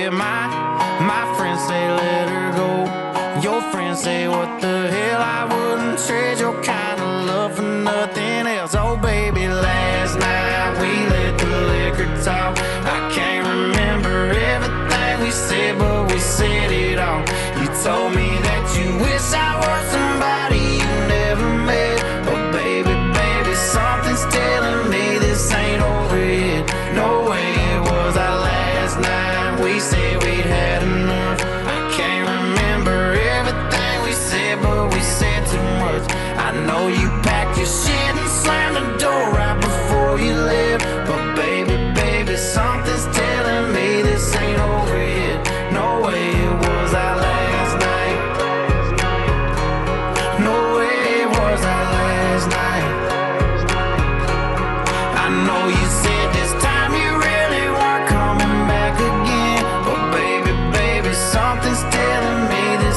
Yeah, my friends say let her go. Your friends say what the hell, I wouldn't trade your kind of love for nothing else. Oh baby, last night we let the liquor talk. I can't remember everything we said, but we said it all. You told me that you wish I were somebody you never met. But baby, something's telling me this ain't over yet. No way it was our last night. We said we'd had enough. I can't remember everything we said, but we said too much. I know you packed your shit and slammed the door right before you left. But baby, something's telling me this ain't over yet. No way it was our last night. No way it was our last night. I know you said this time you really weren't coming back again. But baby, something's telling me this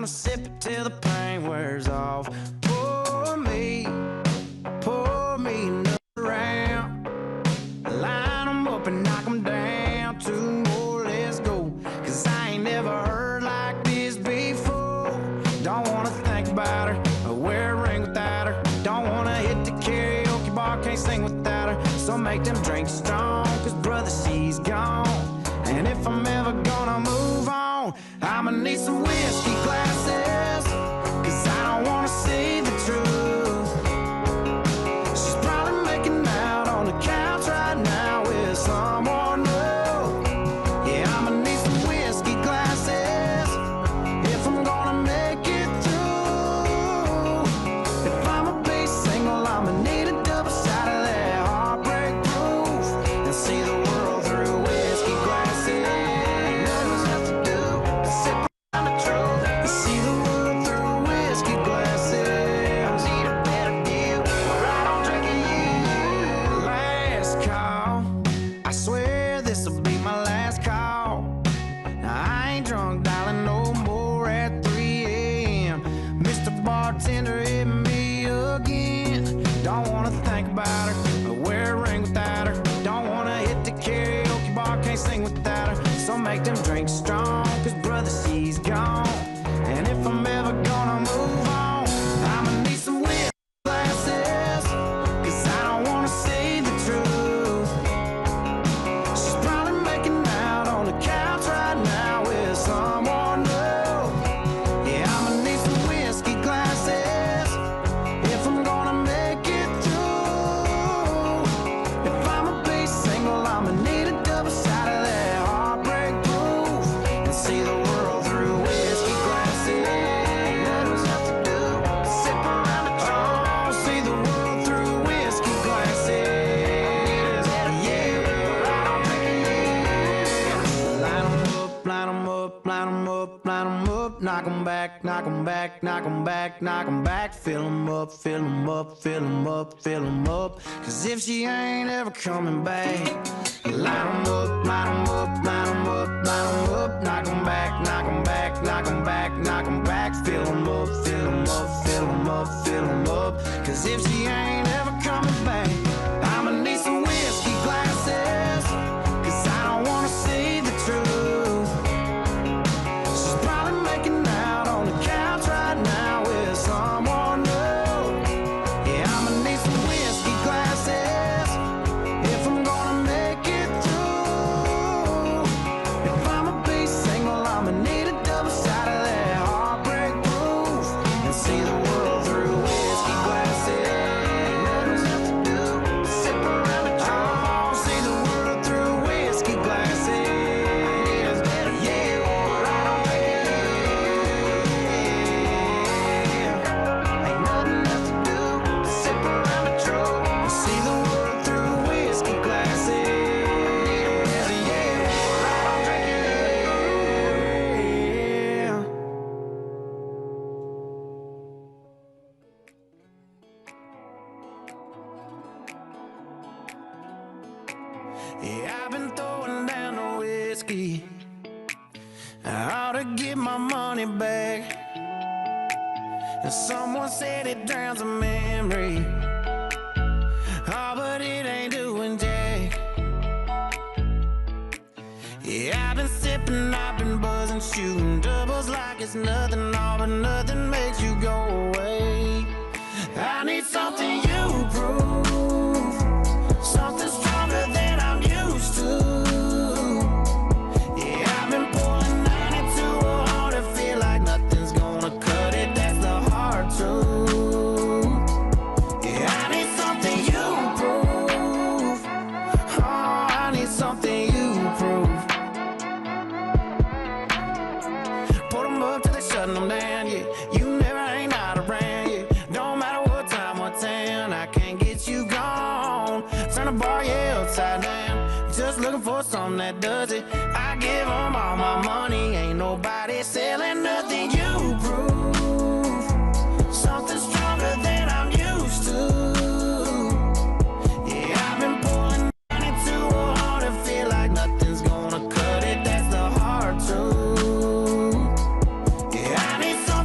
gonna sip it till the pain wears off. Pour me another round. Line 'em up and knock 'em down. 2 more, let's go. 'Cause I ain't never heard like this before. Don't wanna think about her or wear a ring without her. Don't wanna hit the karaoke bar, can't sing without her. So make them drinks strong, 'cause brother, she's gone. And if I'm ever gonna move on, I'ma need some whiskey glasses, 'cause I don't wanna see the truth. She's probably making out on the couch right now with someone new. Yeah, I'ma need some whiskey glasses if I'm gonna make it through. If I'ma be single, I'ma need a double shot of that heartbreak proof and see the world through whiskey glasses. Ain't nothing left to do but sip around the truth and see the world through whiskey glasses. I need a better view where I don't drink of you. Last call, I swear this'll be my last call. Now I ain't drunk, darling, no more at 3 a.m. Mr. Bartender hit me again. Don't wanna think about her or wear a ring without her. Don't wanna hit the karaoke bar, can't sing without her. So make them drinks strong, 'cause brother, she's gone. And if I'm ever gonna move on, I'ma need some whiskey glasses, 'cause I don't wanna see the truth. She's probably making out on the couch right now with someone new. Yeah, I'ma need some whiskey glasses if I'm gonna make it through. If I'ma be single, I'ma need a double shot of that heartbreak proof and see the world through whiskey glasses. Ain't nothing left to do but sip around the truth. Oh, see the world through whiskey glasses. Yeah, I don't drink it. Line 'em up, line 'em up, line 'em up, line 'em up. Knock 'em back, knock 'em back, knock 'em back, knock 'em back. Fill 'em up, fill 'em up, fill 'em up, fill 'em up. 'Cause if she ain't ever coming back, line 'em up, line 'em up, line 'em up, line 'em up. Knock 'em back, knock 'em back, knock 'em back, knock 'em back. Fill 'em up, fill 'em up, fill 'em up, fill em up. 'Cause if she ain't ever coming back, I'ma need some whiskey glasses, 'cause I don't wanna see the truth. She's probably making out on the couch right now with someone new. Yeah, I'ma need some whiskey glasses if I'm gonna make it through. If I'ma be single, I'ma need a double shot of that heartbreak proof and see the world through whiskey glasses. Ain't nothing left to do but sip around the truth. Oh, see the world through whiskey glasses. Yeah, I don't drink it. Ain't nothing left to do but sip around the truth and see the world through whiskey glasses. Yeah, I don't drink it. Yeah, I've been throwing down the whiskey. I ought to get my money back. And someone said it drowns a memory. Oh, but it ain't doing jack. Yeah, I've been sipping, I've been buzzing, shooting doubles like it's nothing, all but nothing makes you go away. I need something you prove, something stronger than I'm used to. Yeah, I've been pouring 92 hard to feel like nothing's gonna cut it, that's the hard truth. Yeah, I need something you prove. Oh, I need something you prove. Put 'em up till they shutting them down, yeah. You never ain't not around, yeah. Don't matter what time or town, I can't get you gone. Turn the bar, yeah, upside down. Just looking for something that does it. I give 'em all my money, ain't nobody selling nothing you prove. Something stronger than I'm used to. Yeah, I've been pulling 92 hard to feel like nothing's gonna cut it, that's the hard truth. Yeah, I need something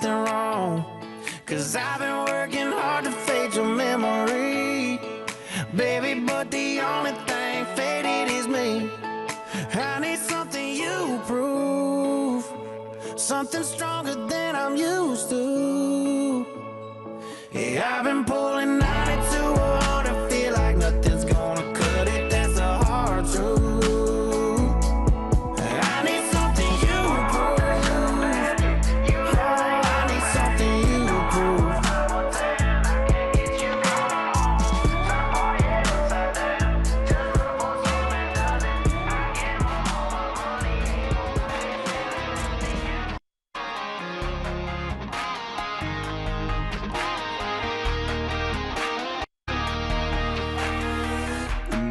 something wrong, 'cause I've been working hard to fade your memory, baby, but the only thing faded is me. I need something you prove, something stronger than I'm used to. Yeah, I've been pulling 92 on and feel like nothing's gonna cut it. That's a hard truth. I need something you prove. Oh, I need something you prove.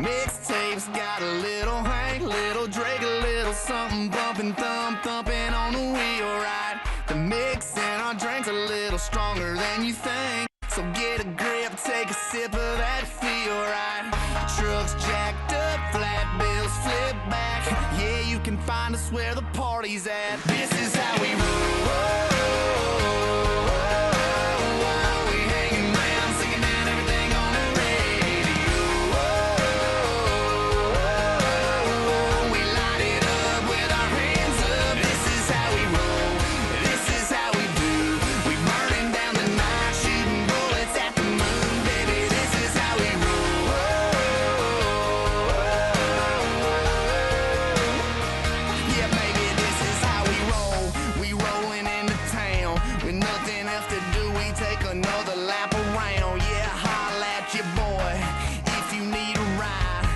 Mixtapes got a little Hank, little Drake, a little something bumping, thumping on the wheel, right? The mix in our drinks a little stronger than you think, so get a grip, take a sip of that feel, right? Trucks jacked up, flat bills flip back. Yeah, you can find us where the party's at. This is how we roll. We hanging round, singing down everything on the radio. We light it up with our hands up. This is how we roll. This is how we do. We burning down the night, shooting bullets at the moon, baby. This is how we roll. Yeah, baby, this is how we roll. We rolling into town with nothing else to do. We take another lap around. Yeah, holla at your boy if you need a ride.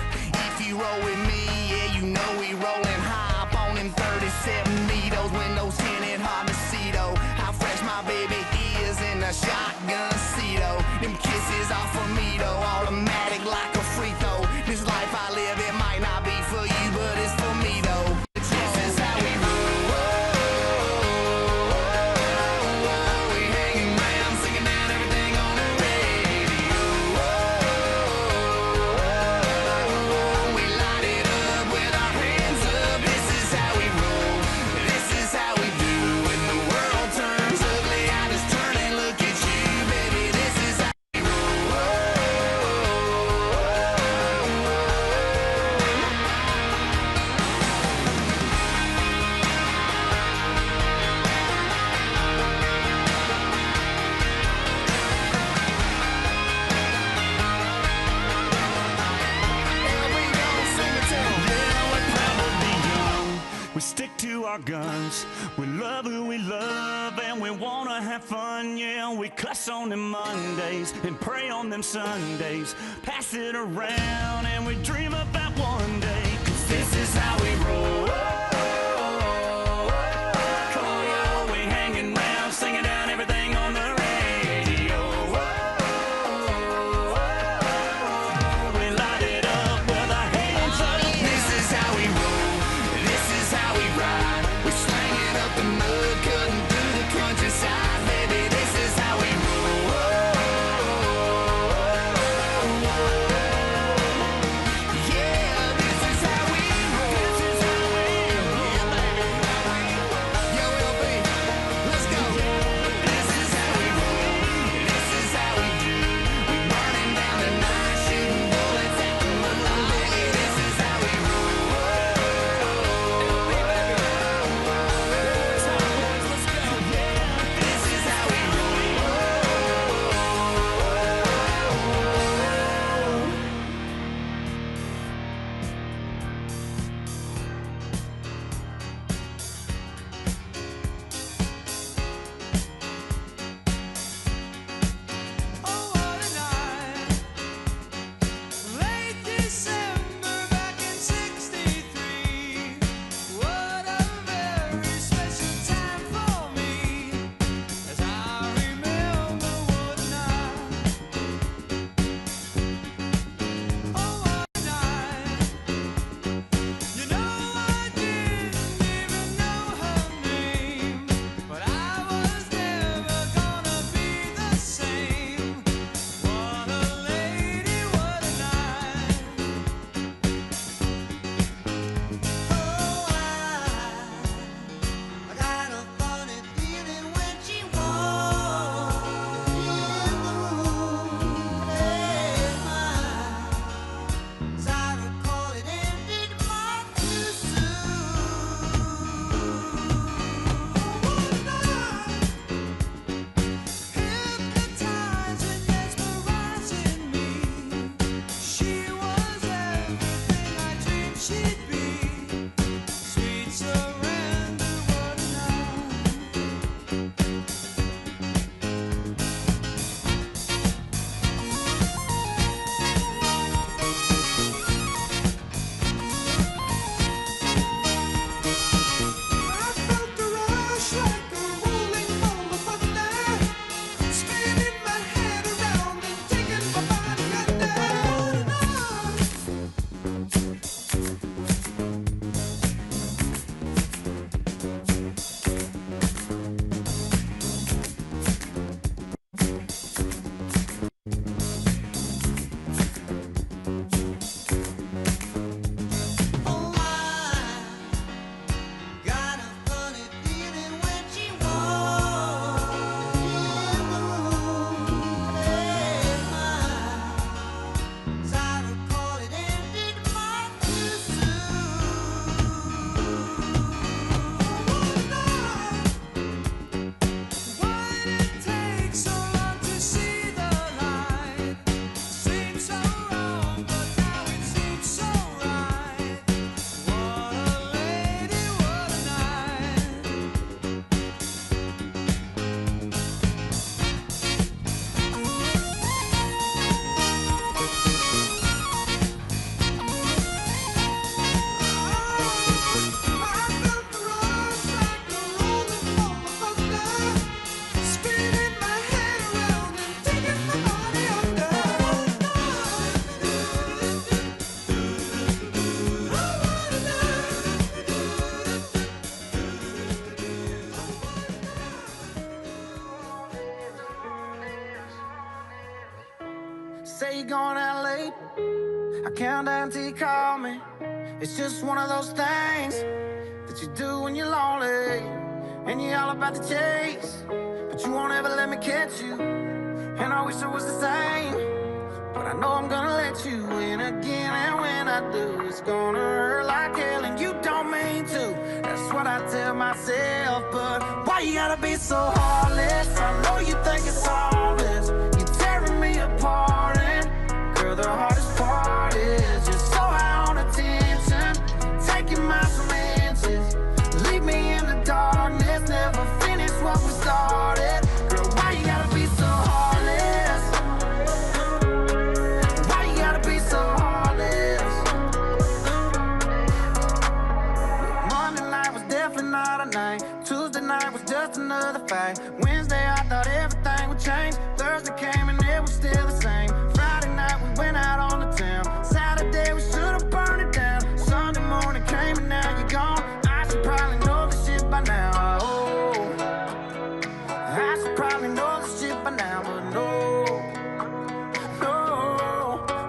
If you roll with me, yeah, you know we rolling high up on them 37 needles. Windows tinted, hard to see though. How fresh my baby is in a shotgun seat though. Them kisses off of me though, automatic like a free throw. This life I live, it might not be for you, but it's for me though. This is how we roll. We hanging round, singing down everything on the radio. We light it up with our hands up. This is how we roll. This is how we do. When the world turns ugly, I just turn and look at you, baby. This is how we roll. And we gon' sing it to 'em. Yeah, we're proud to be young. We stick to our guns. We love who we love and we wanna have fun. Yeah, we cuss on them Mondays and pray on them Sundays. Pass it around and we dream about one day. 'Cause this is how we roll. Come on, y'all, we hanging round, singing down everything on the radio. We light it up with our hands up. This is how we roll. This is how we ride. We slang it up the mud, cutting through the countryside, baby. This is how we roll. Yeah, this is say you're going out late. I count down till you call me. It's just one of those things that you do when you're lonely, and you're all about the chase, but you won't ever let me catch you. And I wish it was the same, but I know I'm gonna let you in again. And when I do, it's gonna hurt like hell, and you don't mean to. That's what I tell myself. But why you gotta be so heartless? I know you think it's all this. You're tearing me apart, and girl, the hardest part is you're so high on attention, taking miles from inches. Leave me in the darkness, never finish what we started. Girl, why you gotta be so heartless? Why you gotta be so heartless? Monday night was definitely not a night. Tuesday night was just another fight. Wednesday I thought everything would change. Thursday came and it was still the same. Friday night we went out on the town. Saturday we should've burned it down. Sunday morning came and now you're gone. I should probably know this shit by now. Oh, I should probably know this shit by now, but no, no.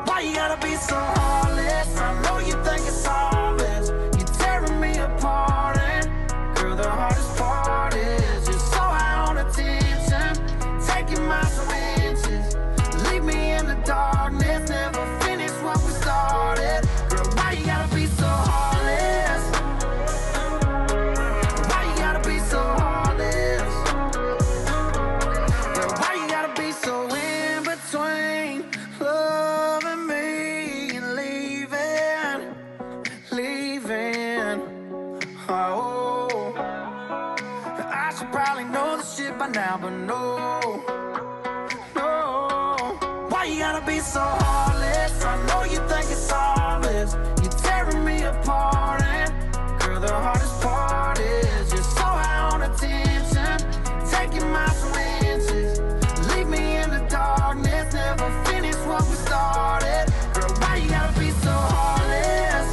Why you gotta be so heartless? I know you think it's all this. You're tearing me apart, and girl, the hardest part is you're so high on attention, taking miles from inches. Leave me in the darkness, never finish what we started. Girl, why you gotta be so heartless? Why you gotta be so heartless? Girl, why you gotta be so in between loving me and leaving, leaving? Oh, I should probably know this shit by now, but no, no. Why you gotta be so heartless? I know you think it's all this. You're tearing me apart, and girl, the hardest part is you're so high on attention, taking miles from inches. Leave me in the darkness, never finish what we started. Girl, why you gotta be so heartless?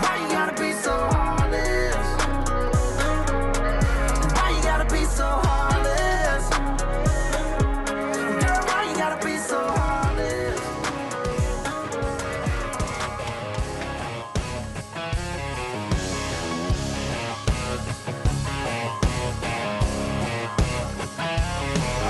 Why you gotta be so heartless? Why you gotta be so heartless? Girl, why you gotta be so heartless?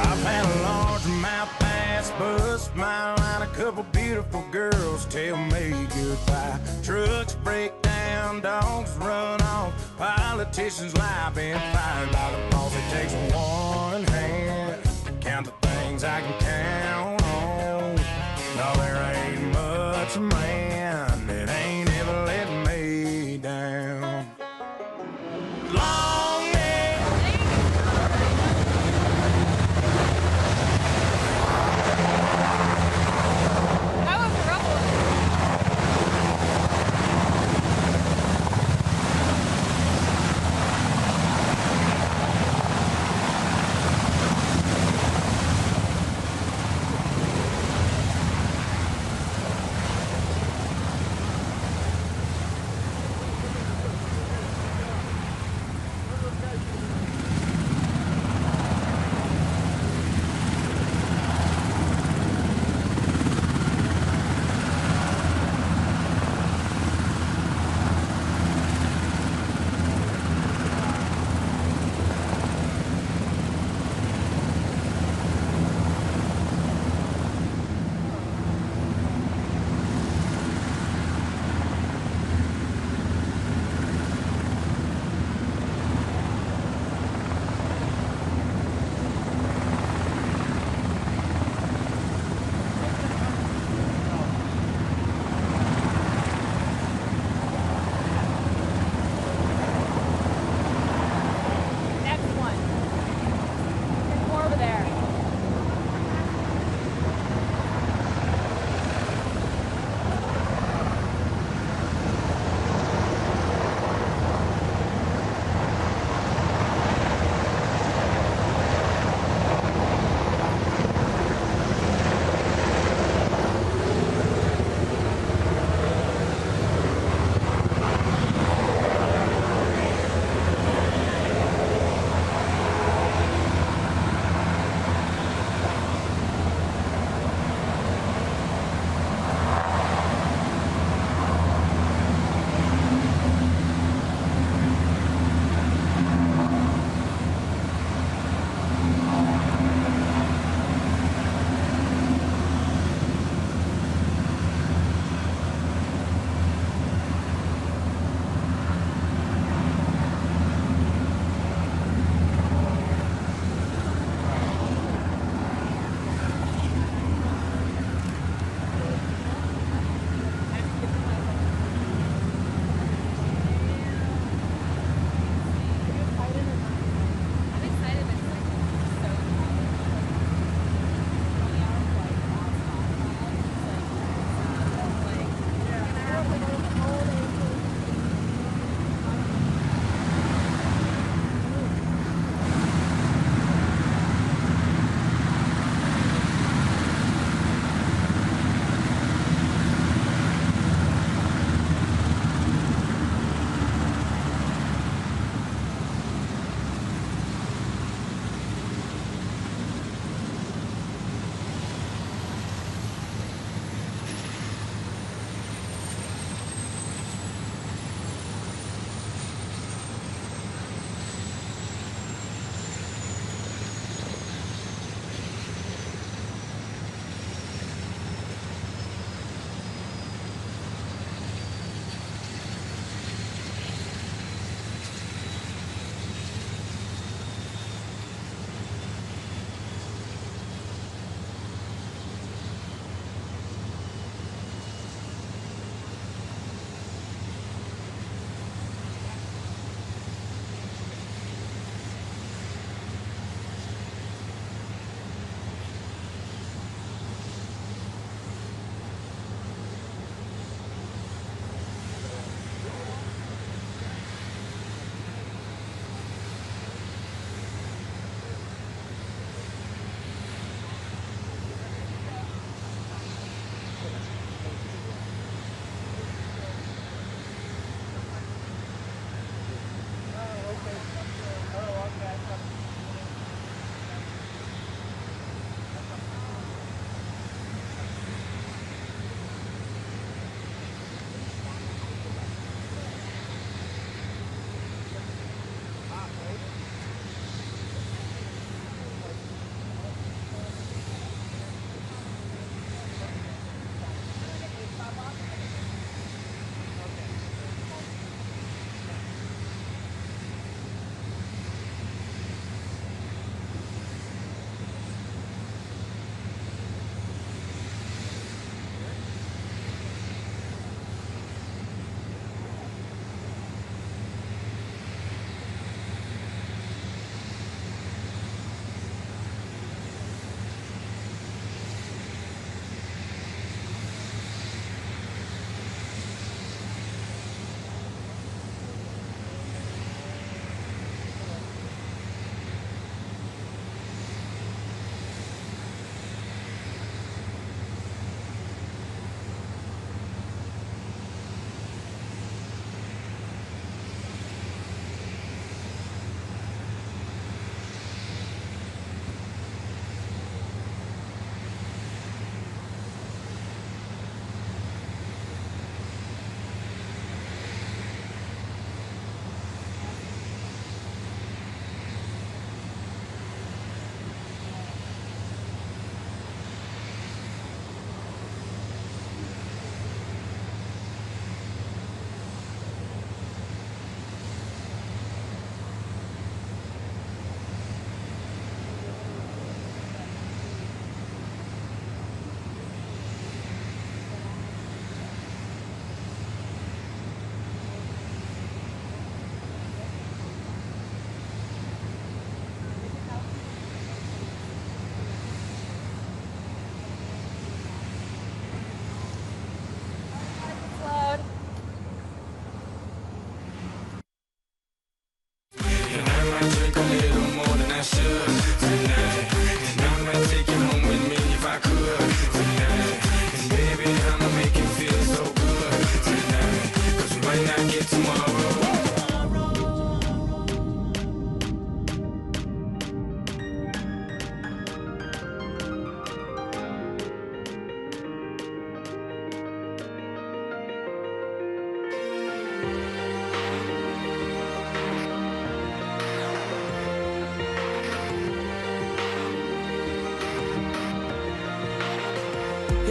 I've had a largemouth bass bust my line, a couple beautiful girls tell me goodbye. Trucks break down, dogs run off, politicians lie, been fired by the boss. It takes one hand to count the things I can count on. No, there ain't much man that ain't ever let me down. Long day. That was a rough one.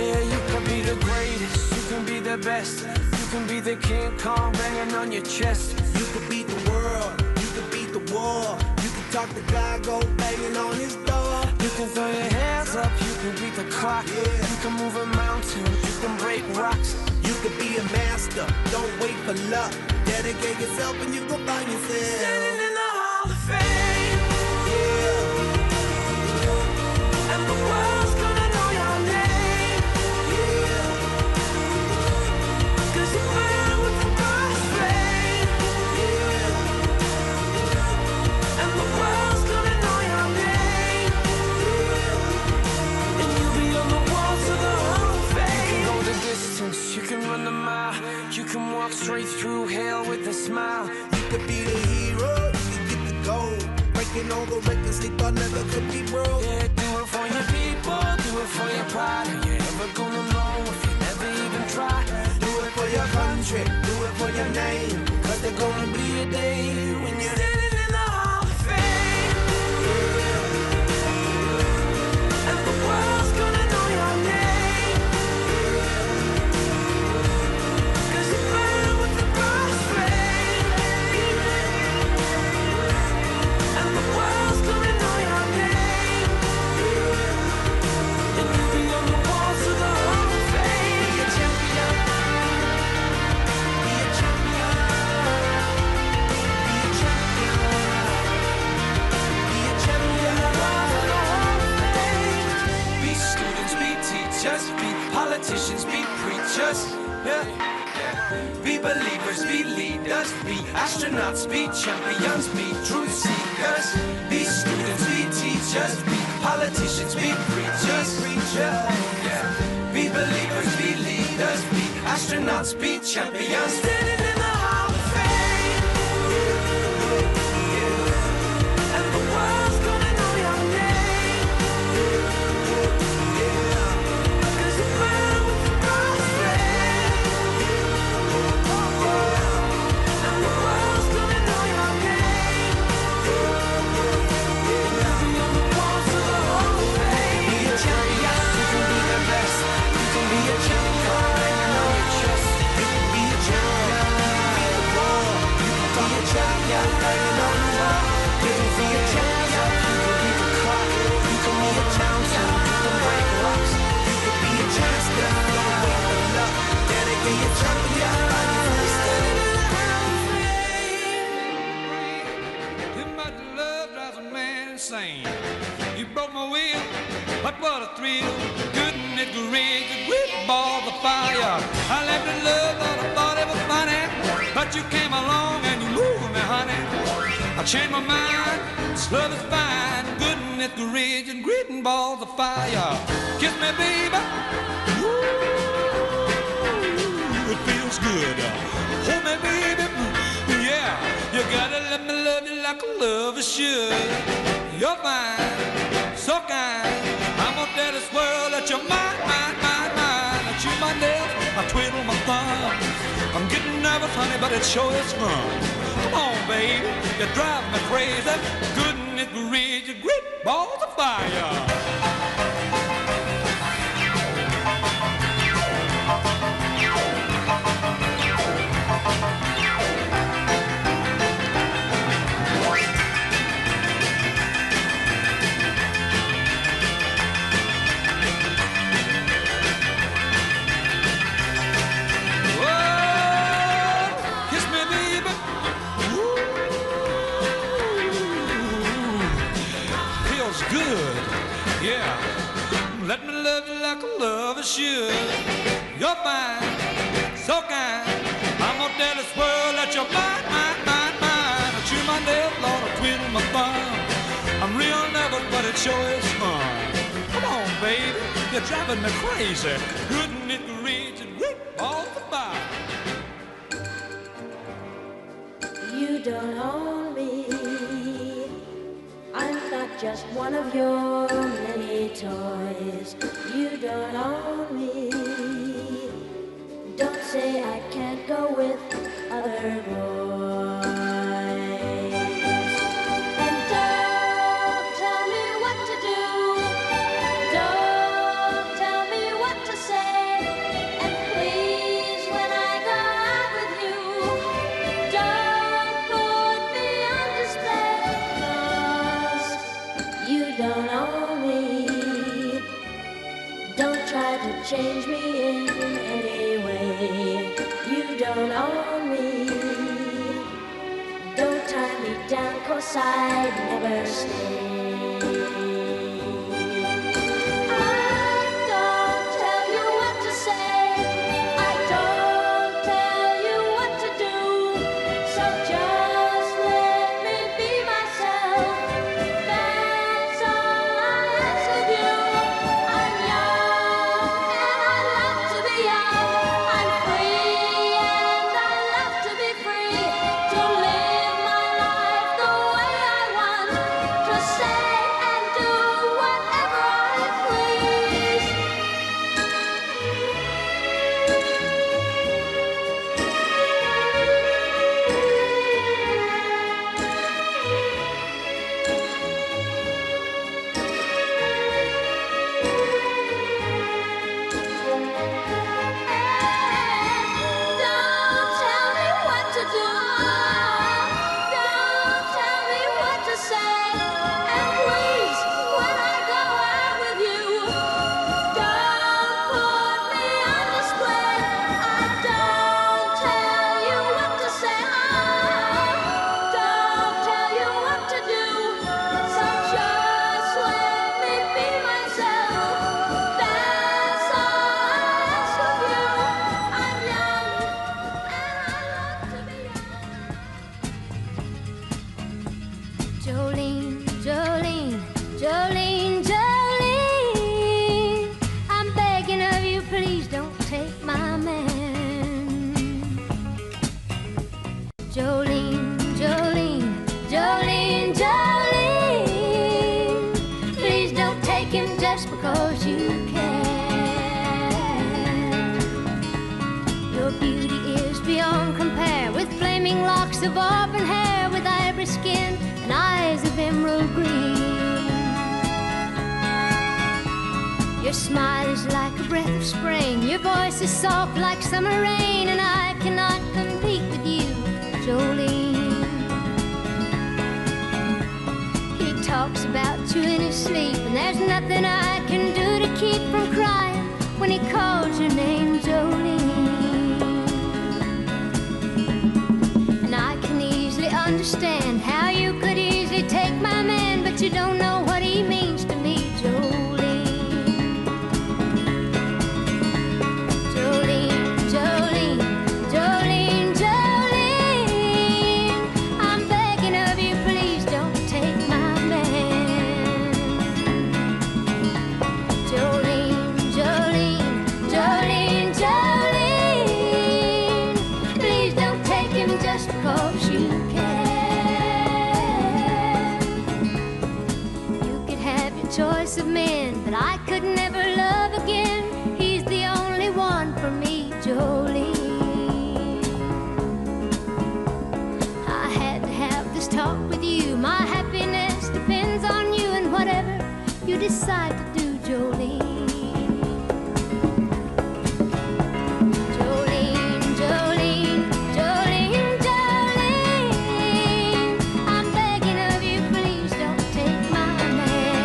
Yeah, you can be the greatest, you can be the best. You can be the King Kong banging on your chest. You can beat the world, you can beat the war. You can talk to God, go banging on his door. You can throw your hands up, you can beat the clock. Yeah. You can move a mountain, you can break rocks. You can be a master, don't wait for luck. Dedicate yourself and you gon' find yourself Standing in the Hall of Fame. Yeah, And the world's gonna know your name. yeah, 'Cause you burn with the God's flame. yeah. And the world's gonna know your name. And you'll be on the walls of the Hall of Fame. You can go the distance, you can run the mile. You can walk straight through hell with a smile. You could be the hero, you can get the gold. Breaking all the records they thought never could be broke. Yeah, do it for your people, do it for your pride. Are you ever gonna know if you never even try? Do it for your country, do it for your name. Cause there's gonna be a day when you're standing in the Hall of Fame. And the world's gonna know your name. 'Cause you burn with the God's flame. And the world's gonna know your name. And you'll be on the walls of the Hall of Fame. Be a champion. Be a champion. Be a champion. Be a champion. Walls of the Hall of Fame. Be students, be teachers, be politicians, be preachers. Yeah. Be believers, be leaders, be astronauts, be champions, be truth seekers. Be students, be teachers, be politicians, be preachers. Yeah. Be believers, be leaders, be astronauts, be champions. Standing in the Hall of Fame. And the world's gonna know your name. 'Cause you burn with the God's flame. And the world's gonna know your name. You'll be on the walls of the Hall of Fame. Be a champion, you can be the best. You can be a champion, banging on your chest. You can be a champion, be the world. You can be a champion, banging on the wall. You can be a champion, you can beat the clock. You can be a champion, you can break rocks. You could be a champion, don't wait for luck. Dedicate your champion, find yourself. Standing in the Hall of Fame. Too much love drives a man insane. You broke my will, but what a thrill. Couldn't it great, the great ball of fire. I left in love, thought it was funny. But you came along and you moved me, honey. I changed my mind, this love is fine. Goodness great, and great balls of fire. Kiss me, baby. Ooh, it feels good. Hold me, baby. Yeah, you gotta let me love you like a lover should. You're fine, so kind. I'm gonna tell this world that you're mine, mine, mine, mine. I chew my nails, I twiddle my thumb. I'm getting nervous, honey, but it sure is fun. Come on, baby, you drive me crazy. Goodness gracious, you great balls of fire. Kiss me, baby. Ooh, feels good. Yeah. Let me love you like a lover should. You're fine, so kind. I'm gonna tell this world that you're mine, mine, mine, mine. I chew my nails, Lord, I twiddle my thumb. I'm real nervous, but it sure is fun. Come on, baby, you're driving me crazy. Couldn't it reach and rip all the fire? You don't own me. I'm not just one of your many toys. You don't own me. Don't say I can't go with other boys. And don't tell me what to do. Don't tell me what to say. to change me in any way. You don't own me. Don't tie me down, 'cause I'd never stay. I don't tell you what to say. I don't tell you what to do. So just let me be myself. That's all I ask of you. I'm young and I love to be young. I'm free and I love to be free. To live my life the way I want. To say and do whatever I please. Don't tell me what to do. Don't tell me what to say. And please, when I go out with you, don't put me on display. I don't tell you what to say. Don't tell you what to do. So just let me be myself. That's all I ask of you. I'm young and I love to be young. Jolene, Jolene, Jolene, Jolene, I'm begging of you, please don't take my man. Jolene, Jolene, Jolene, Jolene, please don't take him just because you can. Your beauty is beyond compare, with flaming locks of auburn hair, with ivory skin and eyes of emerald green. Your smile is like a breath of spring, your voice is soft like summer rain, and I cannot compete with you, Jolene. He talks about you in his sleep, and there's nothing I can do to keep from crying when he calls your name, Jolene. And I can easily understand how you could easily take my man, but you don't know what he means to me, Jolene. Jolene, Jolene, Jolene, Jolene, I'm begging of you, please don't take my man. Jolene, Jolene, Jolene, Jolene, please don't take him just because you can. You could have your choice of men, but I could never love again. He's the only one for me, Jolene. I had to have this talk with you. My happiness depends on you, and whatever you decide to do, Jolene. Jolene, Jolene, Jolene, Jolene, I'm begging of you, please don't take my man.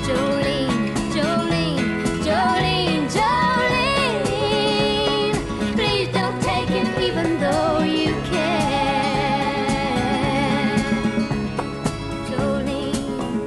Jolene, Jolene, Jolene, Jolene, please don't take him even though you can. Jolene,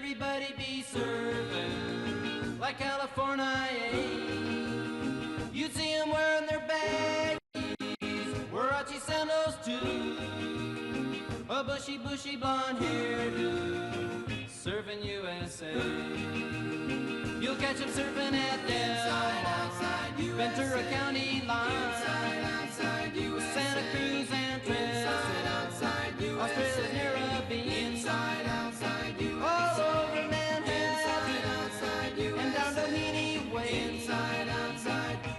everybody be surfing like California. You'd see them wearing their baggies, Warachi sandals too, a bushy blonde hairdo, surfing USA. You'll catch them surfing at Del, Ventura County line, Santa Cruz and Tristan, Australia's Narrabeen, all over Manhattan, and down Doheny Way.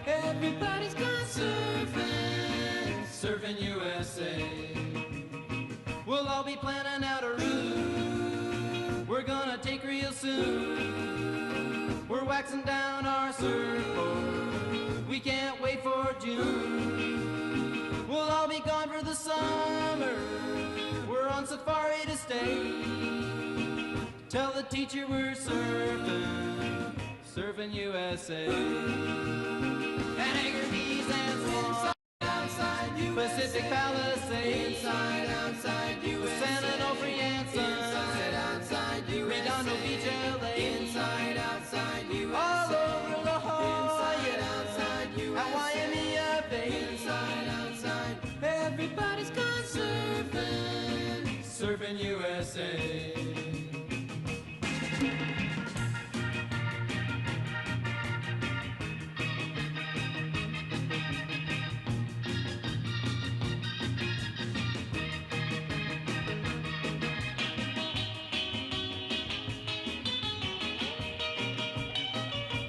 Everybody's gone surfing, surfing USA. We'll all be planning out a route we're gonna take real soon. We're waxing down our surfboard, we can't wait for June. We'll all be gone for the summer, we're on safari to stay. Tell the teacher we're surfing, surfing USA. And Anchorkeys and Swan, Pacific Palisades, outside USA. San Onofre and Sun, Redondo Beach, LA, outside USA. All over La Jolla, at Waimea Bay, outside. Everybody's gone surfing, surfing USA.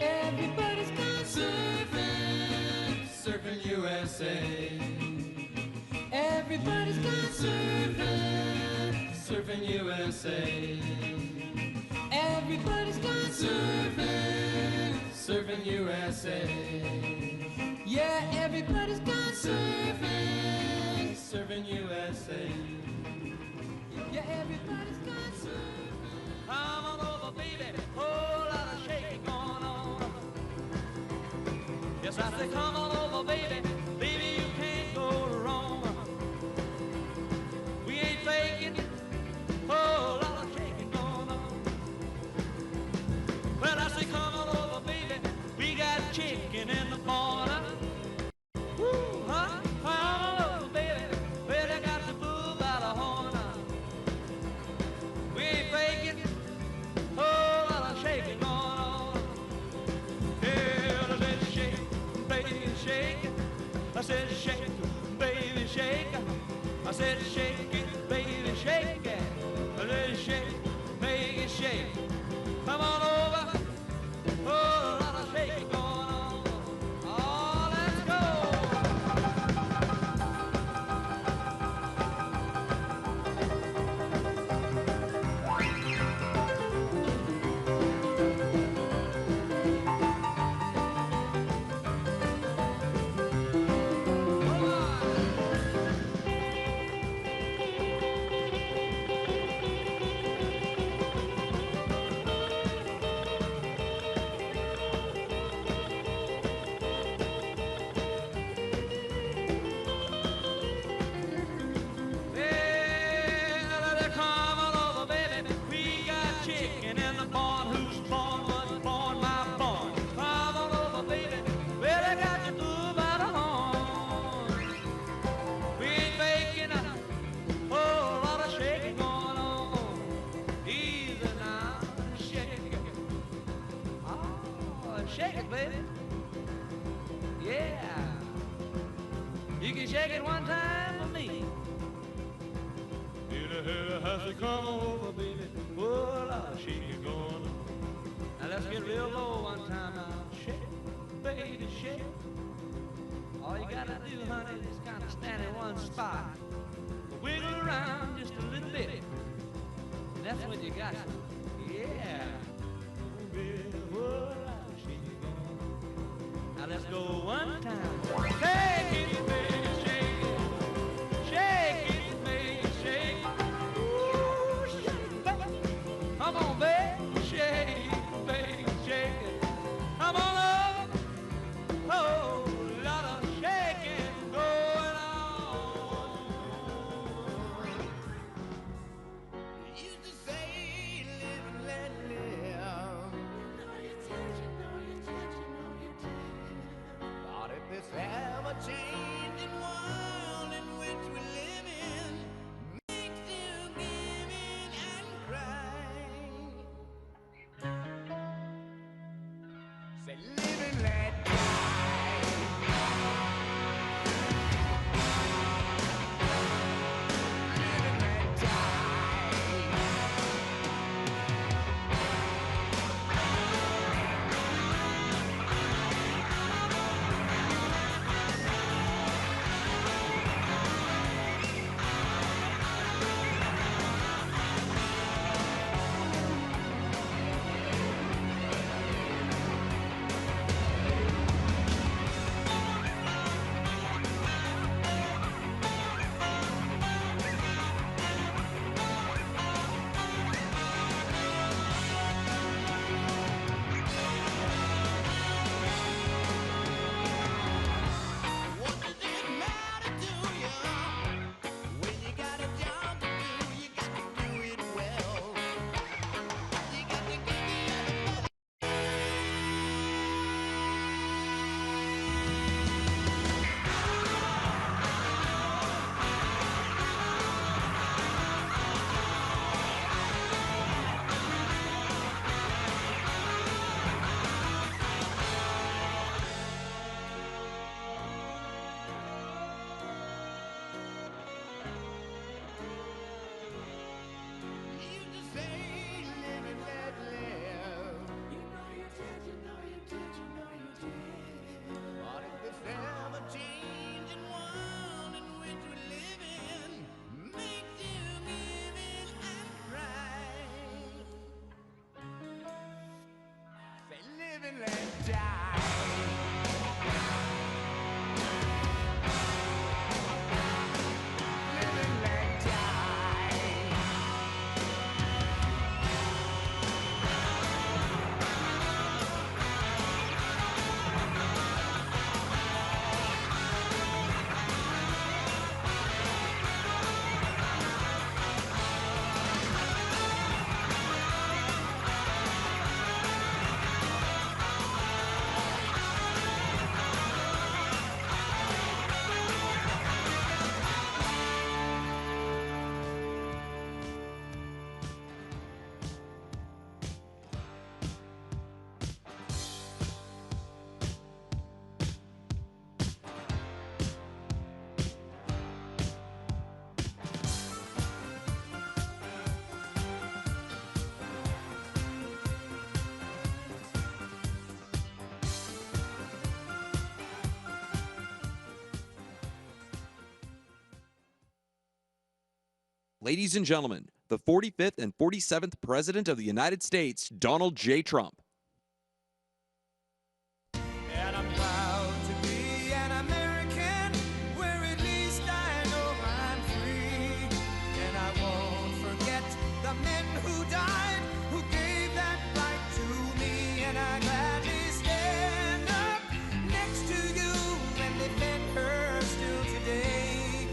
Everybody's gone surfing, surfing USA. Everybody's gone surfing, surfing USA. Everybody's gone surfing, surfing USA. Yeah, everybody's gone surfing, surfing USA. Yeah, everybody's gone surfing. Come on over, baby, whole lot of shaking going on. Yes, I say come on over, baby, baby, you can't go wrong. We ain't faking, whole lot of shaking going on. Well, I say come on over, baby, we got chicken in the corner. Woo, huh? Come on over, baby, well, they got the bull by the horn. We ain't faking, whole lot of shaking going on. Yeah, I said shake, baby, shake. I said shake, baby, shake. I said shake it, baby, shake it. I said shake, baby, shake. Come on over, whole lot of shaking going on. Oh, let's go. Shake it, baby. Yeah. You can shake it one time for me. In the house, come over, baby. Oh, Lord, shake it going on. Now let's get real low one time now. Shake it, baby, shake it. All you gotta do, honey, is kind of stand in one spot. Wiggle around just a little bit. And that's when you got some. Yeah. Oh, baby, oh, now let's go one time. Shake it, baby, shake it. Shake it, baby, shake it. Ooh, shake it, baby. Come on, baby, shake it, baby, shake it. Come on up. Oh, lot of shaking going on. You used to say, live and let ever-changing world in which we live in makes you give in and cry. Say, live and let die. Live and let die. What does it matter to you? When you got a job to do, you got to do it well. You got to give the other you just say, live and let live. You know you did, you know you did, you know you did. But if this ever-changing world in which we live in makes you give in and cry, say, live and let die. Live and let die. Ladies and gentlemen, the 45th and 47th President of the United States, Donald J. Trump. And I'm proud to be an American, where at least I know I'm free. And I won't forget the men who died, who gave that right to me. And I gladly stand up next to you and defend her still today.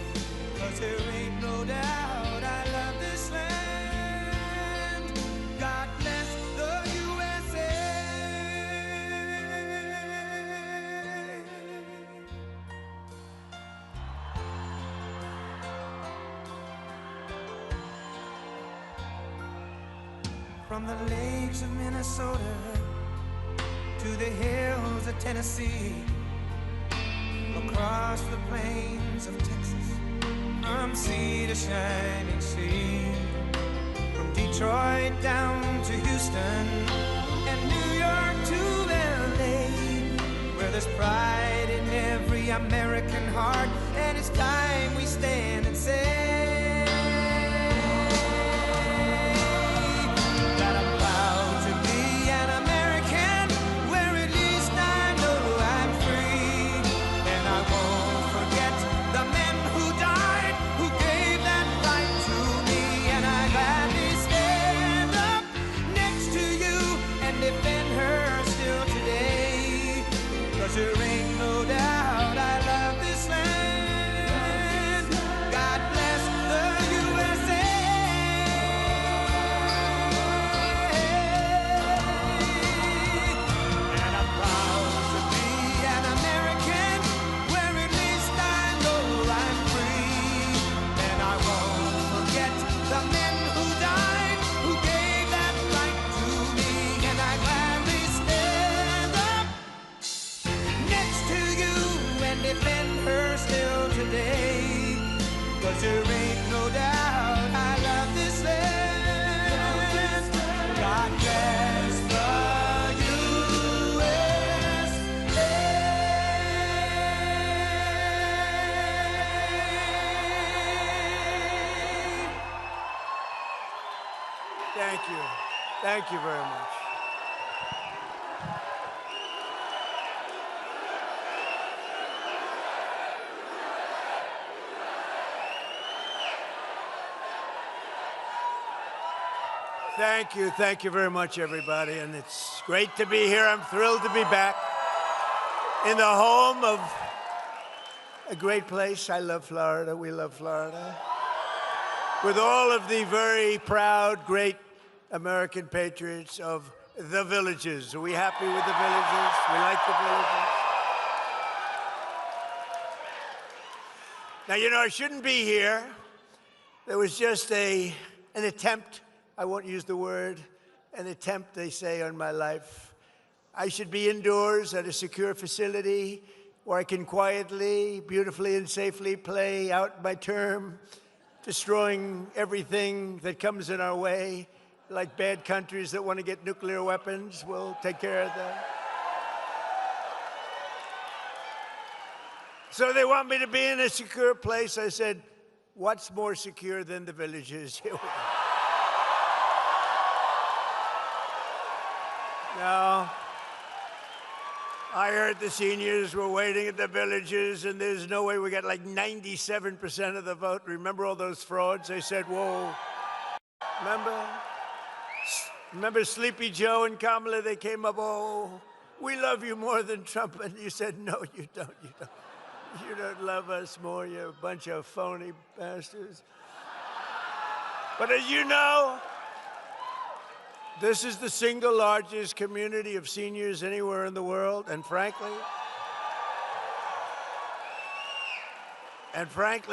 'Cause there ain't no doubt I love this land. God bless the USA. From the lakes of Minnesota to the hills of Tennessee, across the plains of Texas, from sea to shining sea, from Detroit down to Houston and New York to LA, where there's pride in every American heart, and it's time we stand and say that I'm proud to be an American, where at least I know I'm free. And I won't forget the men who died, who gave that right to me. And I gladly stand up next to you and defend her still today. 'Cause there ain't no doubt I love this land. God bless the Thank you. Thank you very much. Thank you very much, everybody, and it's great to be here. I'm thrilled to be back in the home of a great place. I love Florida. We love Florida. With all of the very proud, great American patriots of the villages. Are we happy with the villages? We like the villages. Now, you know, I shouldn't be here. There was just an attempt, I won't use the word, an attempt, they say, on my life. I should be indoors at a secure facility where I can quietly, beautifully, and safely play out my term, destroying everything that comes in our way, like bad countries that want to get nuclear weapons. We'll take care of that. So they want me to be in a secure place. I said, what's more secure than the villages? Here we go. Now, I heard the seniors were waiting at the villages, and there's no way we got like 97% of the vote. Remember all those frauds? They said, whoa. Remember Sleepy Joe and Kamala? They came up, oh, we love you more than Trump. And you said, no, you don't. You don't love us more. You're a bunch of phony bastards. But as you know, this is the single largest community of seniors anywhere in the world, and frankly,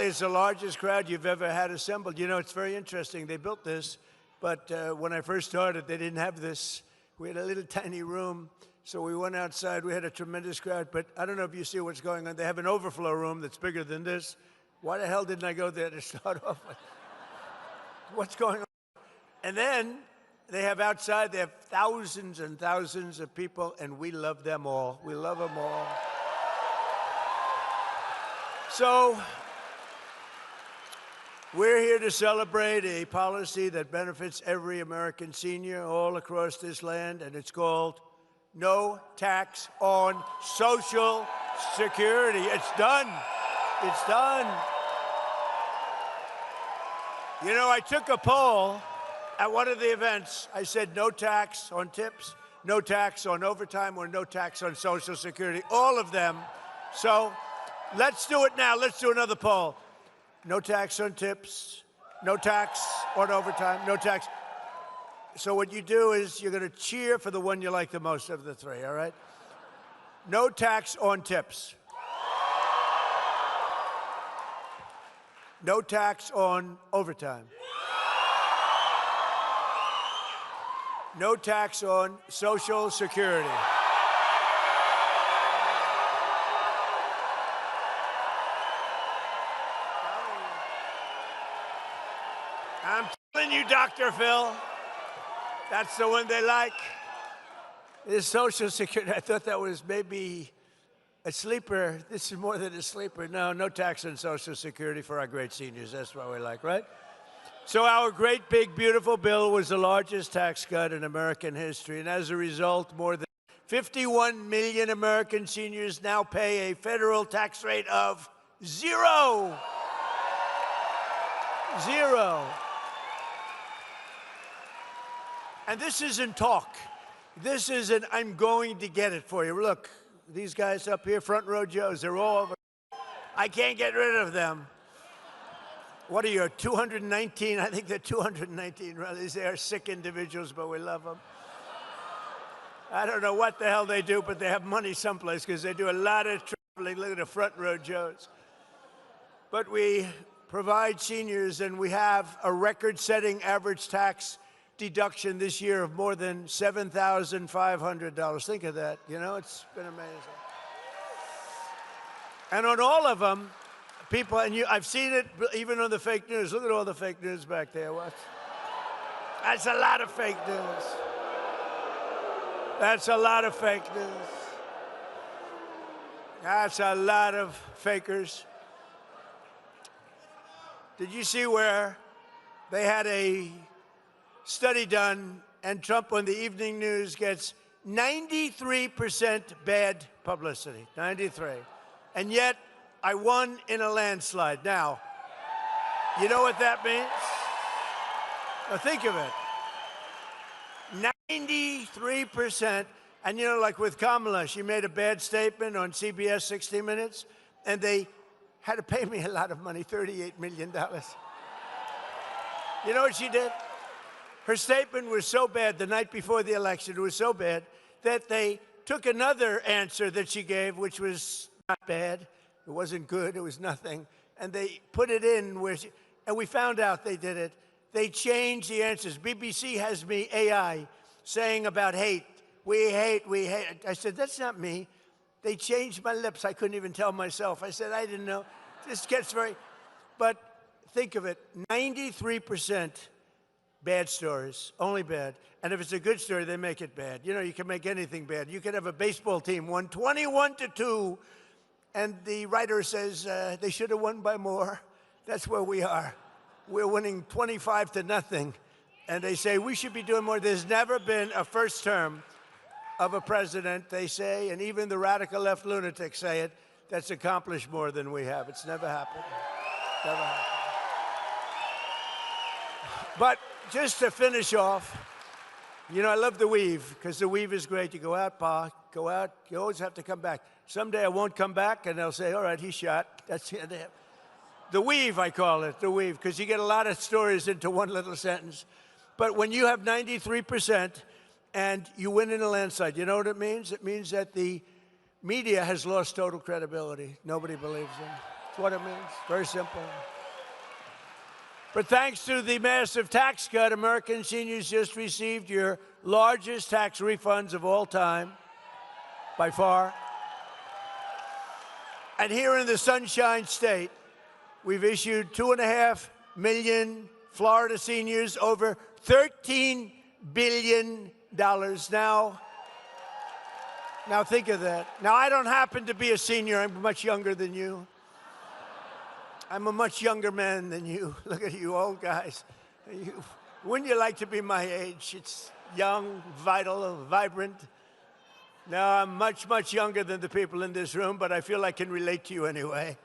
it's the largest crowd you've ever had assembled. You know, it's very interesting. They built this, but when I first started, they didn't have this. We had a little tiny room, so we went outside. We had a tremendous crowd, but I don't know if you see what's going on. They have an overflow room that's bigger than this. Why the hell didn't I go there to start off with? What's going on? And then they have outside, they have thousands and thousands of people, and we love them all. We love them all. So we're here to celebrate a policy that benefits every American senior all across this land, and it's called No Tax on Social Security. It's done. It's done. You know, I took a poll at one of the events. I said no tax on tips, no tax on overtime, or no tax on Social Security, all of them. So let's do it now. Let's do another poll. No tax on tips, no tax on overtime, no tax. So what you do is you're going to cheer for the one you like the most of the three, all right? No tax on tips. No tax on overtime. No tax on Social Security. I'm telling you, Dr. Phil, that's the one they like. Is Social Security. I thought that was maybe a sleeper. This is more than a sleeper. No, no tax on Social Security for our great seniors. That's what we like, right? So our great, big, beautiful bill was the largest tax cut in American history. And as a result, more than 51 million American seniors now pay a federal tax rate of 0. 0. And this isn't talk. This isn't, I'm going to get it for you. Look, these guys up here, front row Joes, they're all over. I can't get rid of them. What are you, 219? I think they're 219 rallies. They are sick individuals, but we love them. I don't know what the hell they do, but they have money someplace because they do a lot of traveling. Look at the front row Joes. But we provide seniors, and we have a record-setting average tax deduction this year of more than $7,500. Think of that. You know, it's been amazing. And on all of them, people, and I've seen it even on the fake news. Look at all the fake news back there. What? That's a lot of fake news. That's a lot of fake news. That's a lot of fakers. Did you see where they had a study done, and Trump on the evening news gets 93% bad publicity. 93. And yet, I won in a landslide. Now, you know what that means? Now, think of it. 93%. And, you know, like with Kamala, she made a bad statement on CBS 60 Minutes, and they had to pay me a lot of money, $38 million. You know what she did? Her statement was so bad the night before the election, it was so bad, that they took another answer that she gave, which was not bad. It wasn't good. It was nothing. And they put it in where she, and we found out they did it. They changed the answers. BBC has me, AI, saying about hate. We hate, we hate. I said, that's not me. They changed my lips. I couldn't even tell myself. I said, I didn't know. This gets very, but think of it, 93% bad stories, only bad. And if it's a good story, they make it bad. You know, you can make anything bad. You could have a baseball team won 21-2, and the writer says they should have won by more. That's where we are. We're winning 25-0, and they say we should be doing more. There's never been a first term of a president, they say, and even the radical left lunatics say it, that's accomplished more than we have. It's never happened. Never happened. But just to finish off, you know, I love the weave, because the weave is great. You go out, Pa, go out. You always have to come back. Someday I won't come back, and they'll say, all right, he's shot. That's the end of him. The weave, I call it, the weave, because you get a lot of stories into one little sentence. But when you have 93% and you win in a landslide, you know what it means? It means that the media has lost total credibility. Nobody believes them. That's what it means. Very simple. But thanks to the massive tax cut, American seniors just received your largest tax refunds of all time, by far. And here in the Sunshine State, we've issued 2.5 million Florida seniors over $13 billion. Now think of that. Now, I don't happen to be a senior. I'm much younger than you. I'm a much younger man than you. Look at you old guys. Wouldn't you like to be my age? It's young, vital, vibrant. Now, I'm much, much younger than the people in this room, but I feel I can relate to you anyway.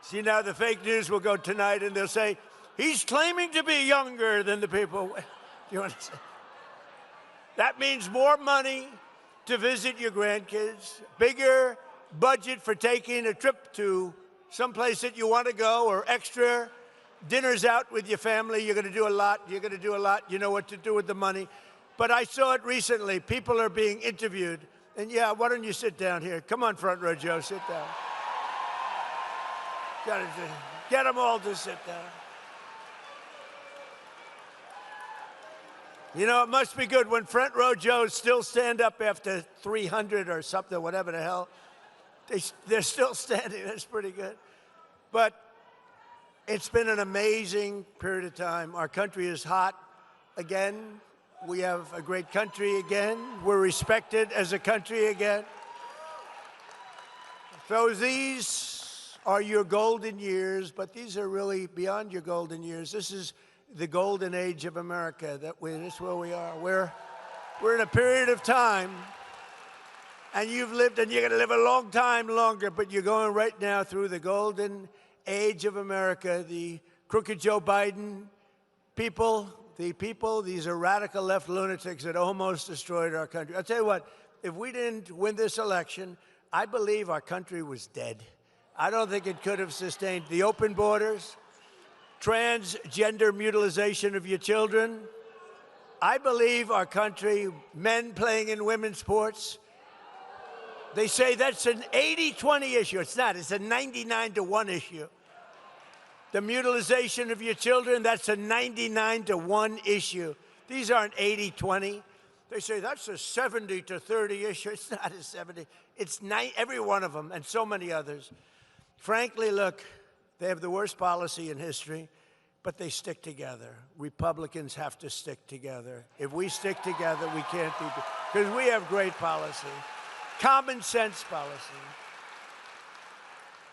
See, now the fake news will go tonight, and they'll say, he's claiming to be younger than the people. You understand? That means more money to visit your grandkids, bigger budget for taking a trip to someplace that you want to go, or extra dinners out with your family. You're going to do a lot. You're going to do a lot. You know what to do with the money. But I saw it recently. People are being interviewed. And yeah, why don't you sit down here? Come on, front row, Joe. Sit down. Get them all to sit down. You know, it must be good when front row Joes still stand up after 300 or something, whatever the hell. They're still standing. That's pretty good. But it's been an amazing period of time. Our country is hot again. We have a great country again. We're respected as a country again. So these are your golden years, but these are really beyond your golden years. This is the golden age of America. This is where we are. We're in a period of time, and you've lived, and you're going to live a long time longer, but you're going right now through the golden age of America. The crooked Joe Biden people, these are radical left lunatics that almost destroyed our country. I'll tell you what, if we didn't win this election, I believe our country was dead. I don't think it could have sustained the open borders, transgender mutilization of your children. I believe our country, men playing in women's sports, they say that's an 80-20 issue. It's not. It's a 99-1 issue. The mutilization of your children, that's a 99-1 issue. These aren't 80-20. They say that's a 70-30 issue. It's not a 70. It's every one of them, and so many others. Frankly, look, they have the worst policy in history, but they stick together. Republicans have to stick together. If we stick together, we can't be, because we have great policy, common sense policy.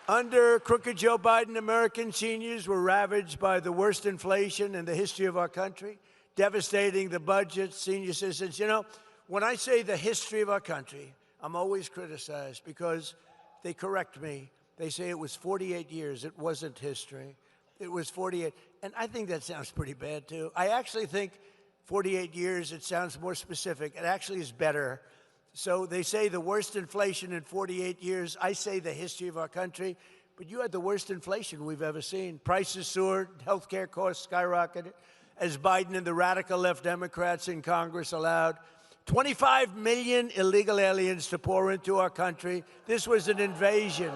Under crooked Joe Biden, American seniors were ravaged by the worst inflation in the history of our country, devastating the budget, senior citizens. You know, when I say the history of our country, I'm always criticized because they correct me. They say it was 48 years. It wasn't history. It was 48. And I think that sounds pretty bad, too. I actually think 48 years, it sounds more specific. It actually is better. So they say the worst inflation in 48 years. I say the history of our country. But you had the worst inflation we've ever seen. Prices soared, healthcare costs skyrocketed, as Biden and the radical left Democrats in Congress allowed 25 million illegal aliens to pour into our country. This was an invasion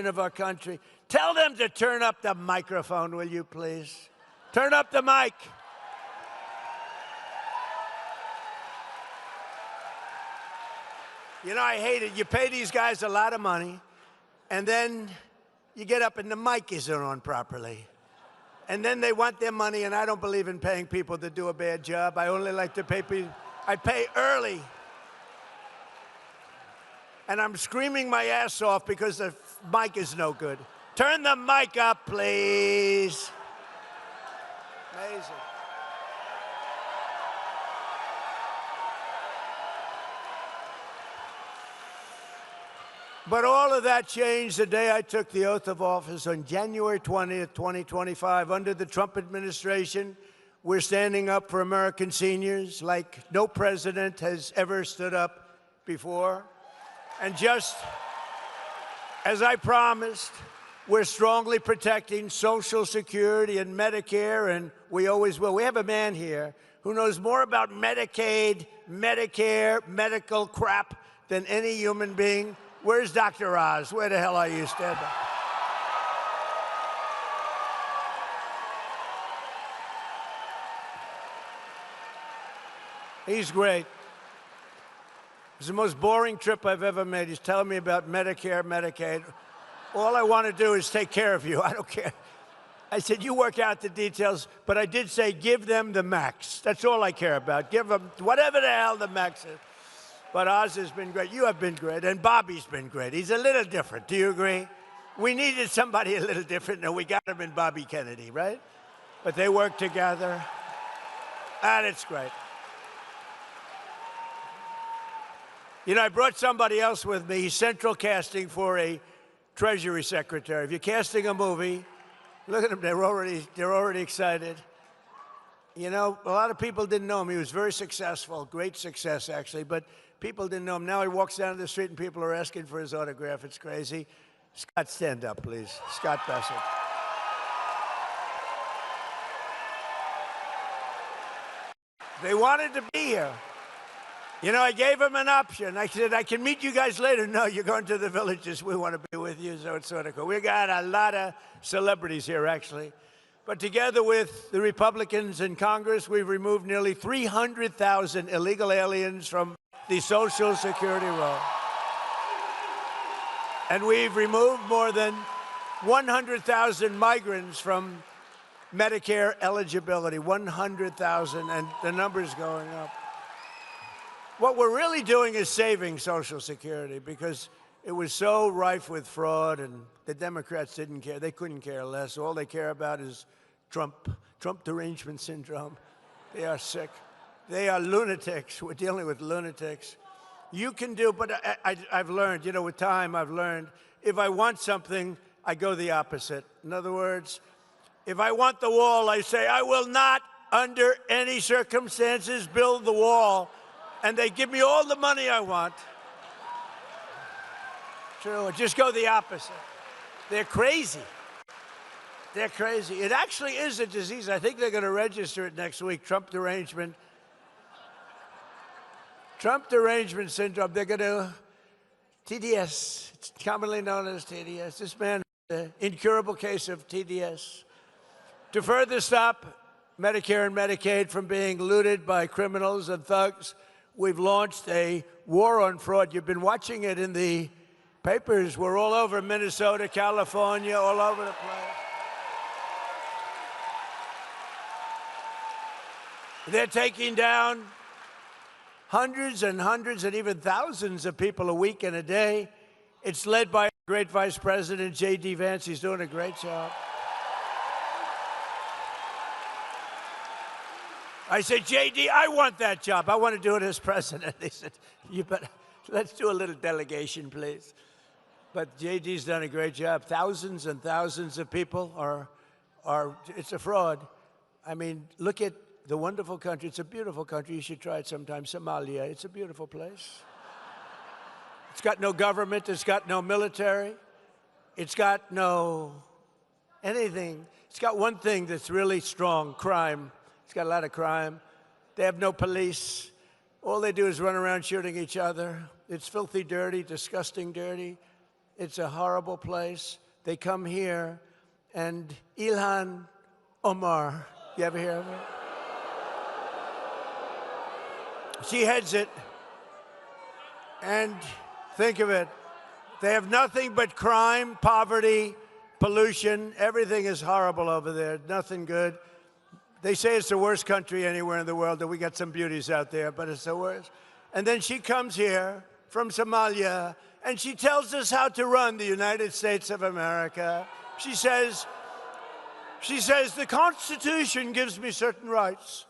of our country. Tell them to turn up the microphone, will you please? Turn up the mic. You know, I hate it. You pay these guys a lot of money, and then you get up and the mic isn't on properly. And then they want their money, and I don't believe in paying people to do a bad job. I only like to pay people. I pay early. And I'm screaming my ass off because the mic is no good. Turn the mic up, please. Amazing. But all of that changed the day I took the oath of office on January 20th, 2025. Under the Trump administration, we're standing up for American seniors like no president has ever stood up before. And just as I promised, we're strongly protecting Social Security and Medicare, and we always will. We have a man here who knows more about Medicaid, Medicare, medical crap than any human being. Where's Dr. Oz? Where the hell are you? Stand up. He's great. It's the most boring trip I've ever made. He's telling me about Medicare, Medicaid. All I want to do is take care of you. I don't care. I said, you work out the details, but I did say, give them the max. That's all I care about. Give them whatever the hell the max is. But Oz has been great. You have been great. And Bobby's been great. He's a little different. Do you agree? We needed somebody a little different, and we got him in Bobby Kennedy, right? But they work together. And it's great. You know, I brought somebody else with me. He's central casting for a Treasury Secretary. If you're casting a movie, look at them. They're already excited. You know, a lot of people didn't know him. He was very successful, great success, actually, but people didn't know him. Now he walks down the street and people are asking for his autograph. It's crazy. Scott, stand up, please. Scott Bassett. They wanted to be here. You know, I gave him an option. I said, I can meet you guys later. No, you're going to the villages. We want to be with you, so it's sort of cool. We got a lot of celebrities here, actually. But together with the Republicans in Congress, we've removed nearly 300,000 illegal aliens from the Social Security roll. And we've removed more than 100,000 migrants from Medicare eligibility. 100,000, and the number's going up. What we're really doing is saving Social Security because it was so rife with fraud, and the Democrats didn't care. They couldn't care less. All they care about is Trump derangement syndrome. They are sick. They are lunatics. We're dealing with lunatics. You can do, but I've learned, you know, with time, I've learned, if I want something, I go the opposite. In other words, if I want the wall, I say, I will not, under any circumstances, build the wall. And they give me all the money I want. True, just go the opposite. They're crazy. They're crazy. It actually is a disease. I think they're going to register it next week, Trump derangement. Trump derangement syndrome. They're going to, TDS, it's commonly known as TDS. This man has an incurable case of TDS. To further stop Medicare and Medicaid from being looted by criminals and thugs, we've launched a war on fraud. You've been watching it in the papers. We're all over Minnesota, California, all over the place. They're taking down hundreds and hundreds and even thousands of people a week and a day. It's led by great Vice President J.D. Vance. He's doing a great job. I said, J.D., I want that job. I want to do it as president. They said, you better, let's do a little delegation, please. But J.D.'s done a great job. Thousands and thousands of people it's a fraud. I mean, look at the wonderful country. It's a beautiful country. You should try it sometime. Somalia, it's a beautiful place. It's got no government. It's got no military. It's got no anything. It's got one thing that's really strong, crime. It's got a lot of crime. They have no police. All they do is run around shooting each other. It's filthy dirty, disgusting dirty. It's a horrible place. They come here, and Ilhan Omar, you ever hear of her? She heads it. And think of it. They have nothing but crime, poverty, pollution. Everything is horrible over there. Nothing good. They say it's the worst country anywhere in the world, and we got some beauties out there, but it's the worst. And then she comes here from Somalia, and she tells us how to run the United States of America. She says, the Constitution gives me certain rights,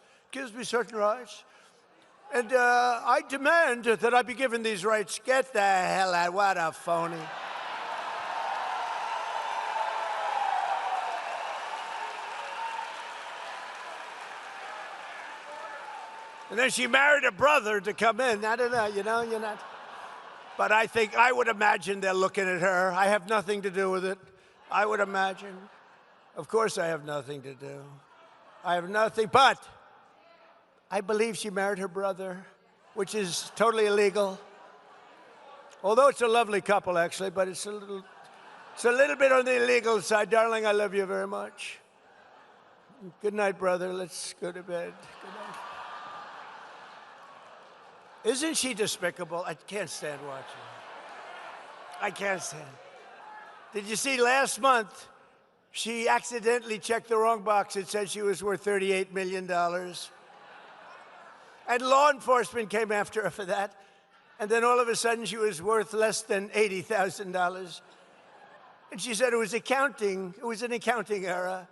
and I demand that I be given these rights. Get the hell out, what a phony. And then she married a brother to come in. I don't know, you're not. But I would imagine they're looking at her. I have nothing to do with it. I would imagine. Of course I have nothing to do. I have nothing, but I believe she married her brother, which is totally illegal. Although it's a lovely couple, actually, but it's a little bit on the illegal side. Darling, I love you very much. Good night, brother. Let's go to bed. Good night. Isn't she despicable? I can't stand watching her. I can't stand. Did you see last month, she accidentally checked the wrong box. It said she was worth $38 million. And law enforcement came after her for that. And then all of a sudden, she was worth less than $80,000. And she said it was accounting. It was an accounting error.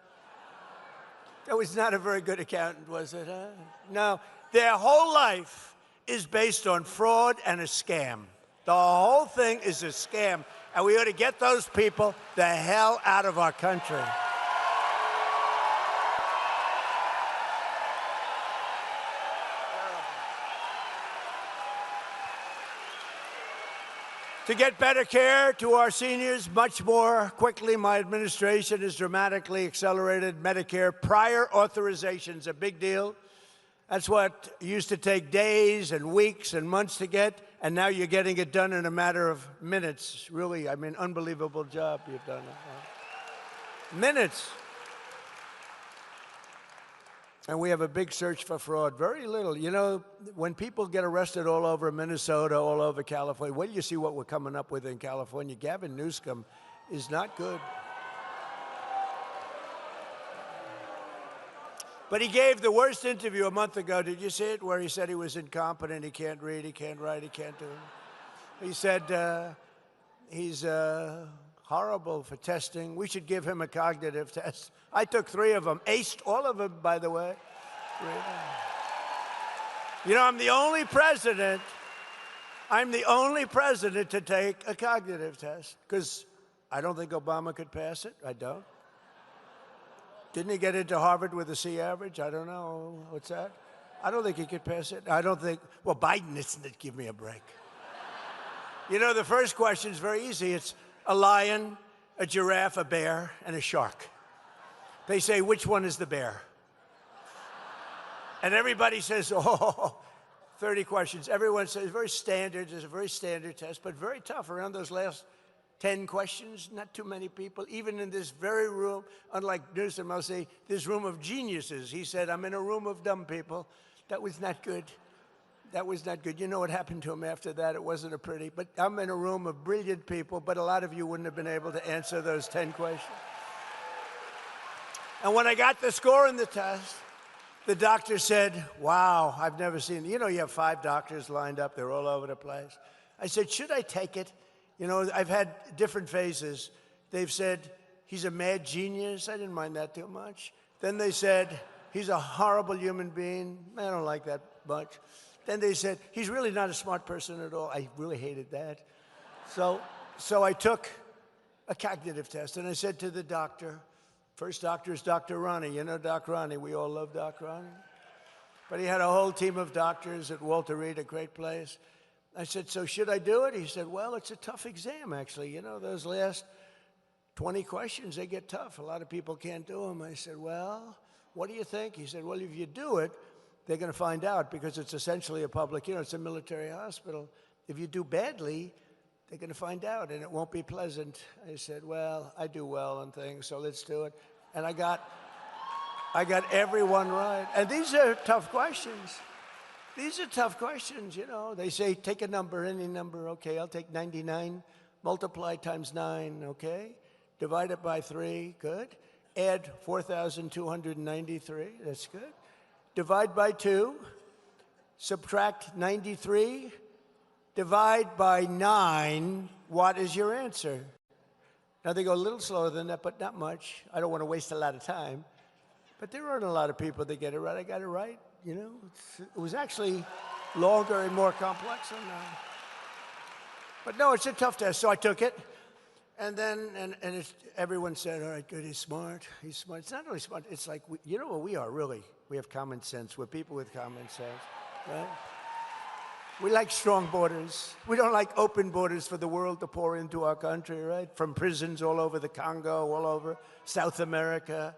That was not a very good accountant, was it? Huh? No, their whole life is based on fraud and a scam. The whole thing is a scam, and we ought to get those people the hell out of our country. To get better care to our seniors much more quickly, my administration has dramatically accelerated Medicare prior authorizations, a big deal. That's what used to take days and weeks and months to get, and now you're getting it done in a matter of minutes. Really, I mean, unbelievable job you've done. Minutes. And we have a big search for fraud. Very little. You know, when people get arrested all over Minnesota, all over California, wait till you see what we're coming up with in California. Gavin Newsom is not good. But he gave the worst interview a month ago. Did you see it? Where he said he was incompetent, he can't read, he can't write, he can't do it. He said he's horrible for testing. We should give him a cognitive test. I took 3 of them, aced all of them, by the way. 3 of them. You know, I'm the only president to take a cognitive test, because I don't think Obama could pass it. I don't. Didn't he get into Harvard with a C average? I don't know. What's that? I don't think he could pass it. I don't think, well, Biden isn't. Give me a break. You know, the first question is very easy. It's a lion, a giraffe, a bear, and a shark. They say, which one is the bear? And everybody says, 30 questions. Everyone says, very standard. It's a very standard test, but very tough around those last 10 questions, not too many people, even in this very room, unlike Newsom, I'll say, this room of geniuses. He said, I'm in a room of dumb people. That was not good. That was not good. You know what happened to him after that? It wasn't a pretty, but I'm in a room of brilliant people, but a lot of you wouldn't have been able to answer those 10 questions. And when I got the score in the test, the doctor said, wow, I've never seen, you know, you have 5 doctors lined up. They're all over the place. I said, should I take it? You know, I've had different phases. They've said, he's a mad genius. I didn't mind that too much. Then they said, he's a horrible human being. I don't like that much. Then they said, he's really not a smart person at all. I really hated that. So I took a cognitive test, and I said to the doctor, first doctor is Dr. Ronnie. You know Doc Ronnie. We all love Doc Ronnie. But he had a whole team of doctors at Walter Reed, a great place. I said, so should I do it? He said, well, it's a tough exam, actually. You know, those last 20 questions, they get tough. A lot of people can't do them. I said, well, what do you think? He said, well, if you do it, they're going to find out because it's essentially a public, you know, it's a military hospital. If you do badly, they're going to find out, and it won't be pleasant. I said, well, I do well on things, so let's do it. And I got everyone right. And these are tough questions. These are tough questions, you know. They say, take a number, any number. Okay, I'll take 99, multiply times 9, okay? Divide it by 3, good. Add 4,293, that's good. Divide by 2, subtract 93, divide by 9, what is your answer? Now, they go a little slower than that, but not much. I don't want to waste a lot of time. But there aren't a lot of people that get it right. I got it right, you know. It was actually longer and more complex than that. But no, it's a tough test, so I took it. And then, everyone said, all right, good, he's smart. He's smart. It's not really smart. It's like, you know what we are, really? We have common sense. We're people with common sense, right? We like strong borders. We don't like open borders for the world to pour into our country, right? From prisons all over the Congo, all over South America.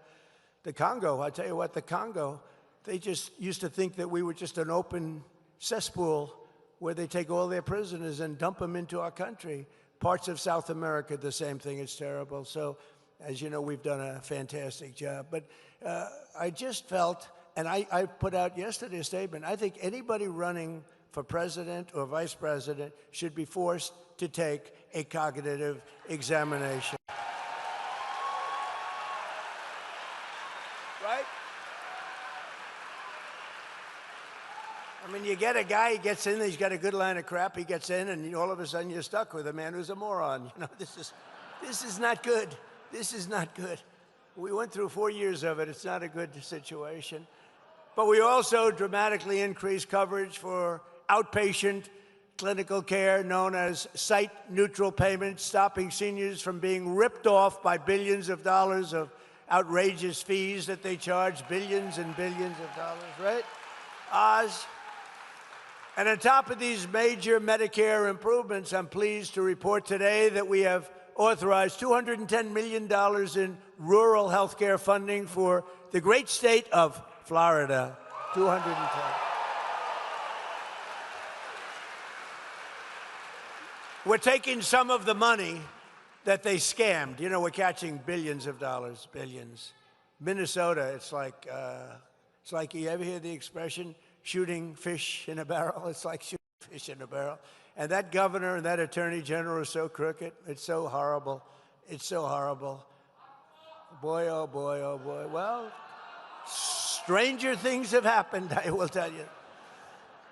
The Congo, I tell you what, the Congo, they just used to think that we were just an open cesspool where they take all their prisoners and dump them into our country. Parts of South America, the same thing. It's terrible. So, as you know, we've done a fantastic job. But I just felt, and I put out yesterday a statement, I think anybody running for president or vice president should be forced to take a cognitive examination. Right? I mean, you get a guy, he gets in, he's got a good line of crap, he gets in, and all of a sudden you're stuck with a man who's a moron. You know, this is not good. This is not good. We went through 4 years of it. It's not a good situation. But we also dramatically increased coverage for outpatient clinical care known as site-neutral payments, stopping seniors from being ripped off by billions of dollars of outrageous fees that they charge, billions and billions of dollars, right? Oz. And on top of these major Medicare improvements, I'm pleased to report today that we have authorized $210 million in rural health care funding for the great state of Florida. 210. We're taking some of the money that they scammed. You know, we're catching billions of dollars, billions. Minnesota, it's like you ever hear the expression, shooting fish in a barrel? It's like shooting fish in a barrel. And that governor and that attorney general are so crooked. It's so horrible. It's so horrible. Boy, oh boy, oh boy. Well, stranger things have happened, I will tell you.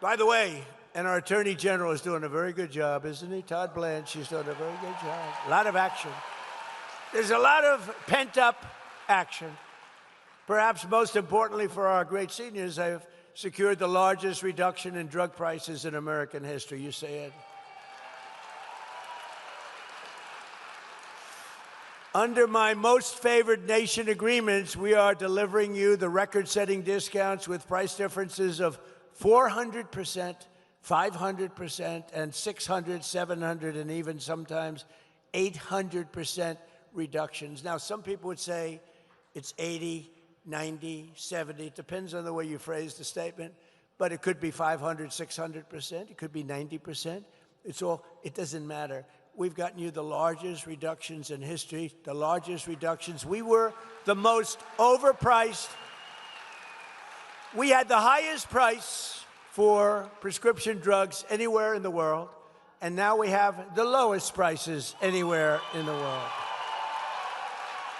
By the way, and our attorney general is doing a very good job, isn't he? Todd Blanche, she's doing a very good job. A lot of action. There's a lot of pent-up action. Perhaps most importantly for our great seniors, I've secured the largest reduction in drug prices in American history. You say it. Under my most favored nation agreements, we are delivering you the record-setting discounts with price differences of 400%, 500%, and 600, 700, and even sometimes 800% reductions. Now, some people would say it's 80, 90, 70. It depends on the way you phrase the statement. But it could be 500, 600%. It could be 90%. It doesn't matter. We've gotten you the largest reductions in history, the largest reductions. We were the most overpriced. We had the highest price for prescription drugs anywhere in the world, and now we have the lowest prices anywhere in the world.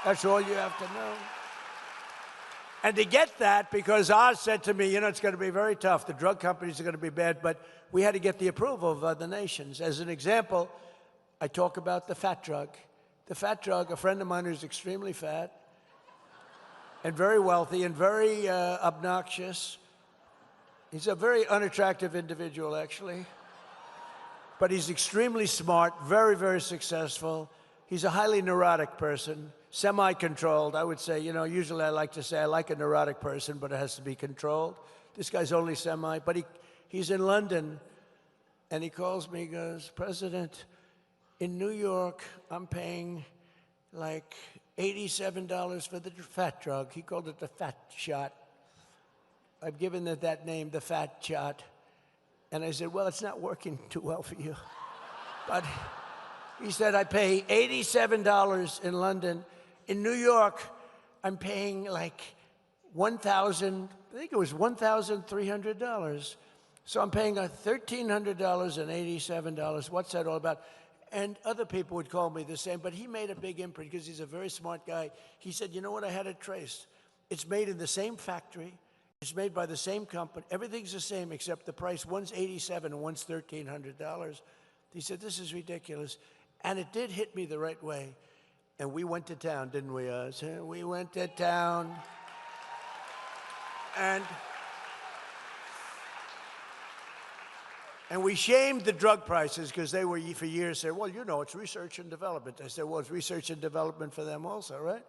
That's all you have to know. And to get that, because Oz said to me, you know, it's going to be very tough. The drug companies are going to be bad, but we had to get the approval of other nations. As an example, I talk about the fat drug. The fat drug, a friend of mine who's extremely fat and very wealthy and very obnoxious. He's a very unattractive individual, actually. But he's extremely smart, very, very successful. He's a highly neurotic person, semi-controlled. I would say, you know, usually I like to say I like a neurotic person, but it has to be controlled. This guy's only semi, but he's in London, and he calls me, he goes, President, in New York, I'm paying like $87 for the fat drug. He called it the fat shot. I've given it that name, the fat shot. And I said, well, it's not working too well for you. But he said, I pay $87 in London. In New York, I'm paying like $1,300. So I'm paying $1,300 and $87. What's that all about? And other people would call me the same, but he made a big imprint because he's a very smart guy. He said, you know what, I had it traced. It's made in the same factory. It's made by the same company. Everything's the same except the price. One's $87 and one's $1,300. He said, this is ridiculous. And it did hit me the right way. And we went to town, didn't we, Oz? We went to town. And we shamed the drug prices because they were for years saying, well, you know, it's research and development. I said, well, it's research and development for them also, right?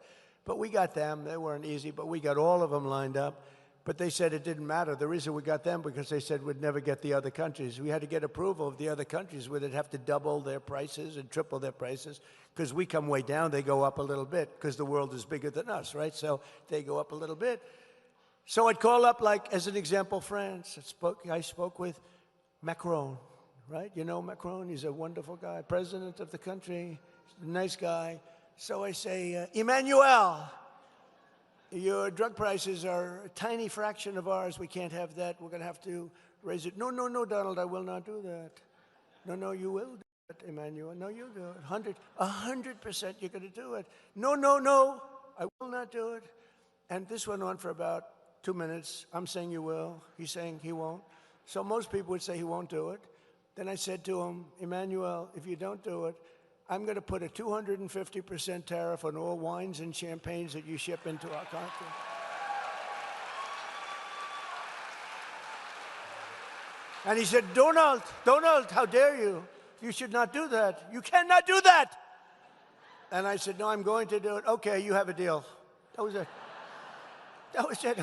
But we got them. They weren't easy, but we got all of them lined up. But they said it didn't matter. The reason we got them because they said we'd never get the other countries. We had to get approval of the other countries where they'd have to double their prices and triple their prices because we come way down, they go up a little bit because the world is bigger than us, right? So they go up a little bit. So I'd call up, like, as an example, France. I spoke with Macron, right? You know Macron? He's a wonderful guy, president of the country, nice guy. So I say, Emmanuel, your drug prices are a tiny fraction of ours. We can't have that. We're going to have to raise it. No, no, no, Donald, I will not do that. No, no, you will do it, Emmanuel. No, you'll do it. 100% you're going to do it. No, no, no, I will not do it. And this went on for about 2 minutes. I'm saying you will. He's saying he won't. So most people would say he won't do it. Then I said to him, Emmanuel, if you don't do it, I'm going to put a 250% tariff on all wines and champagnes that you ship into our country. And he said, Donald, how dare you? You should not do that. You cannot do that. And I said, no, I'm going to do it. Okay, you have a deal. That was it. That was it.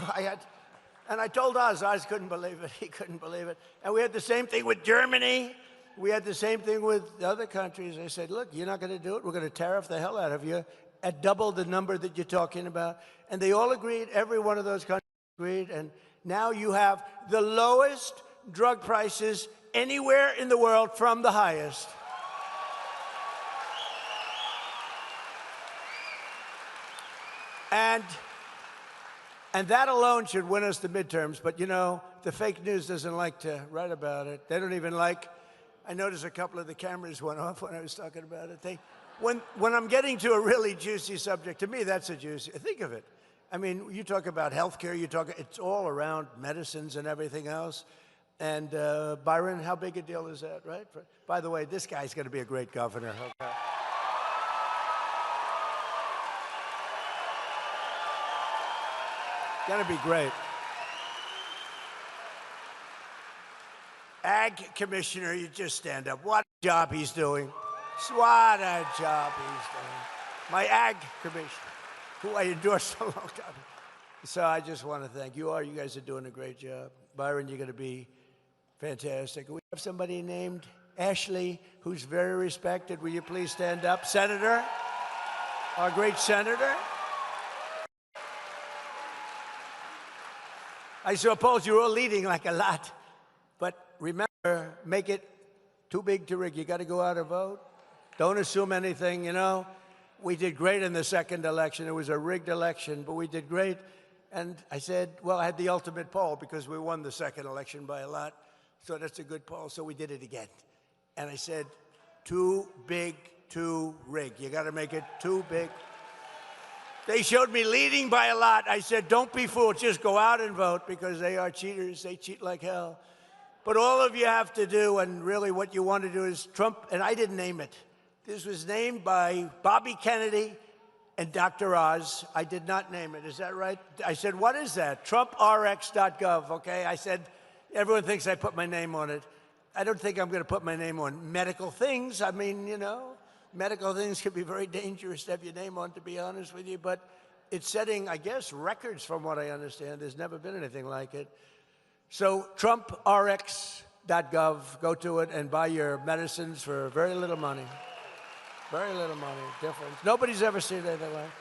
And I told Oz couldn't believe it. He couldn't believe it. And we had the same thing with Germany. We had the same thing with the other countries. I said, look, you're not going to do it. We're going to tariff the hell out of you at double the number that you're talking about. And they all agreed. Every one of those countries agreed. And now you have the lowest drug prices anywhere in the world from the highest. And that alone should win us the midterms. But, you know, the fake news doesn't like to write about it. They don't even like. I noticed a couple of the cameras went off when I was talking about it. When I'm getting to a really juicy subject, to me, that's a juicy. Think of it. I mean, you talk about healthcare, it's all around medicines and everything else. And Byron, how big a deal is that, right? By the way, this guy's going to be a great governor. Okay. Going to be great. Ag commissioner, you just stand up. What a job he's doing. What a job he's doing. My ag commissioner, who I endorsed a long time. So I just want to thank you all. You guys are doing a great job. Byron, you're going to be fantastic. We have somebody named Ashley who's very respected. Will you please stand up? Senator, our great senator. I suppose you're all leading like a lot. But remember, make it too big to rig. You got to go out and vote. Don't assume anything, you know. We did great in the second election. It was a rigged election, but we did great. And I said, well, I had the ultimate poll because we won the second election by a lot. So that's a good poll. So we did it again. And I said, too big to rig. You got to make it too big. They showed me leading by a lot. I said, don't be fooled. Just go out and vote because they are cheaters. They cheat like hell. But all of you have to do, and really what you want to do is Trump, and I didn't name it. This was named by Bobby Kennedy and Dr. Oz. I did not name it. Is that right? I said, what is that? TrumpRx.gov, okay? I said, everyone thinks I put my name on it. I don't think I'm going to put my name on medical things. I mean, you know, medical things can be very dangerous to have your name on, to be honest with you. But it's setting, I guess, records from what I understand. There's never been anything like it. So TrumpRx.gov, go to it and buy your medicines for very little money. Very little money, difference. Nobody's ever seen anything like it.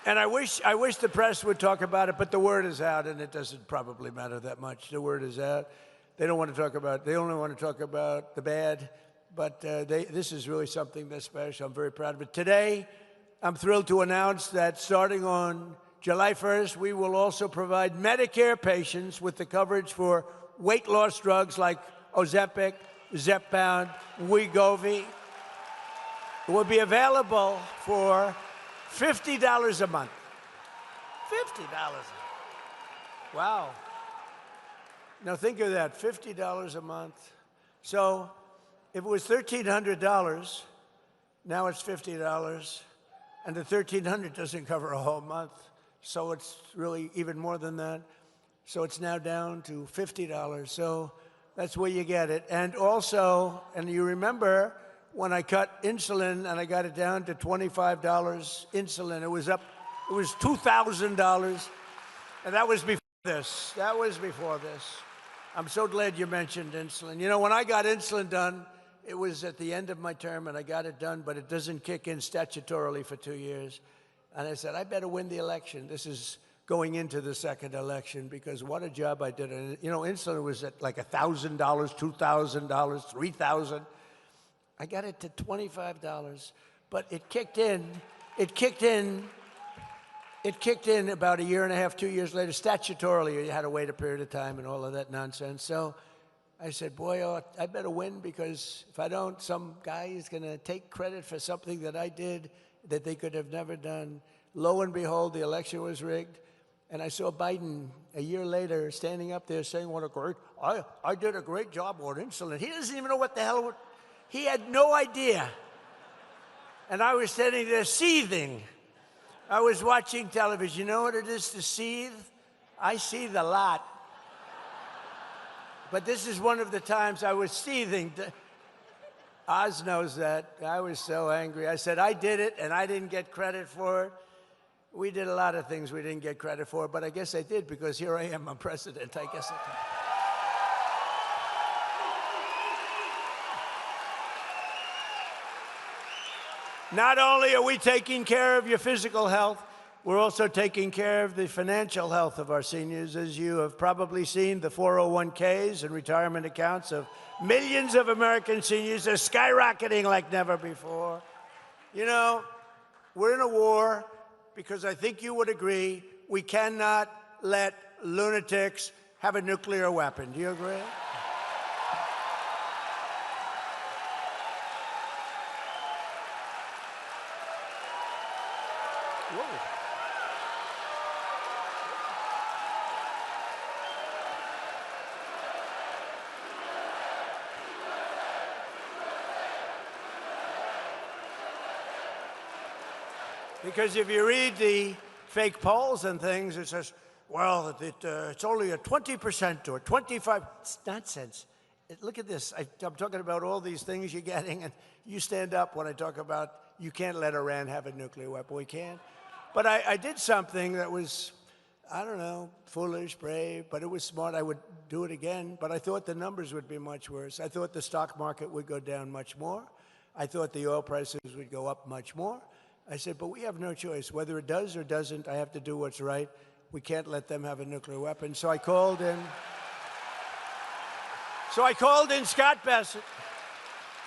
And I wish the press would talk about it, but the word is out, and it doesn't probably matter that much. The word is out. They don't want to talk about, they only want to talk about the bad, but this is really something that's special. I'm very proud of it. Today, I'm thrilled to announce that starting on July 1st, we will also provide Medicare patients with the coverage for weight loss drugs like Ozempic, Zepbound, Wegovy. It will be available for $50 a month. $50. Wow. Now think of that, $50 a month. So if it was $1,300, now it's $50, and the $1,300 doesn't cover a whole month. So it's really even more than that. So it's now down to $50. So that's where you get it. And also, and you remember, when I cut insulin and I got it down to $25 insulin, it was $2,000, and that was before this. That was before this. I'm so glad you mentioned insulin. You know, when I got insulin done, it was at the end of my term, and I got it done, but it doesn't kick in statutorily for 2 years. And I said, I better win the election. This is going into the second election, because what a job I did. And, you know, insulin was at like $1,000, $2,000, $3,000. I got it to $25, but it kicked in about a year and a half, 2 years later. Statutorily, you had to wait a period of time and all of that nonsense. So I said, boy, I better win, because if I don't, some guy is going to take credit for something that I did that they could have never done. Lo and behold, the election was rigged. And I saw Biden a year later standing up there saying, I did a great job on insulin. He doesn't even know what the hell. He had no idea. And I was standing there seething. I was watching television. You know what it is to seethe? I seethe a lot. But this is one of the times I was seething. Oz knows that. I was so angry. I said, I did it, and I didn't get credit for it. We did a lot of things we didn't get credit for, but I guess I did, because here I am, I'm president. I guess I did. Not only are we taking care of your physical health, we're also taking care of the financial health of our seniors. As you have probably seen, the 401ks and retirement accounts of millions of American seniors are skyrocketing like never before. You know, we're in a war, because I think you would agree, we cannot let lunatics have a nuclear weapon. Do you agree? Because if you read the fake polls and things, it says, well, it's only a 20% or 25%. It's nonsense. Look at this. I'm talking about all these things you're getting, and you stand up when I talk about you can't let Iran have a nuclear weapon. We can't. But I did something that was, I don't know, foolish, brave, but it was smart. I would do it again, but I thought the numbers would be much worse. I thought the stock market would go down much more. I thought the oil prices would go up much more. I said, but we have no choice. Whether it does or doesn't, I have to do what's right. We can't let them have a nuclear weapon. So I called in. Scott Bassett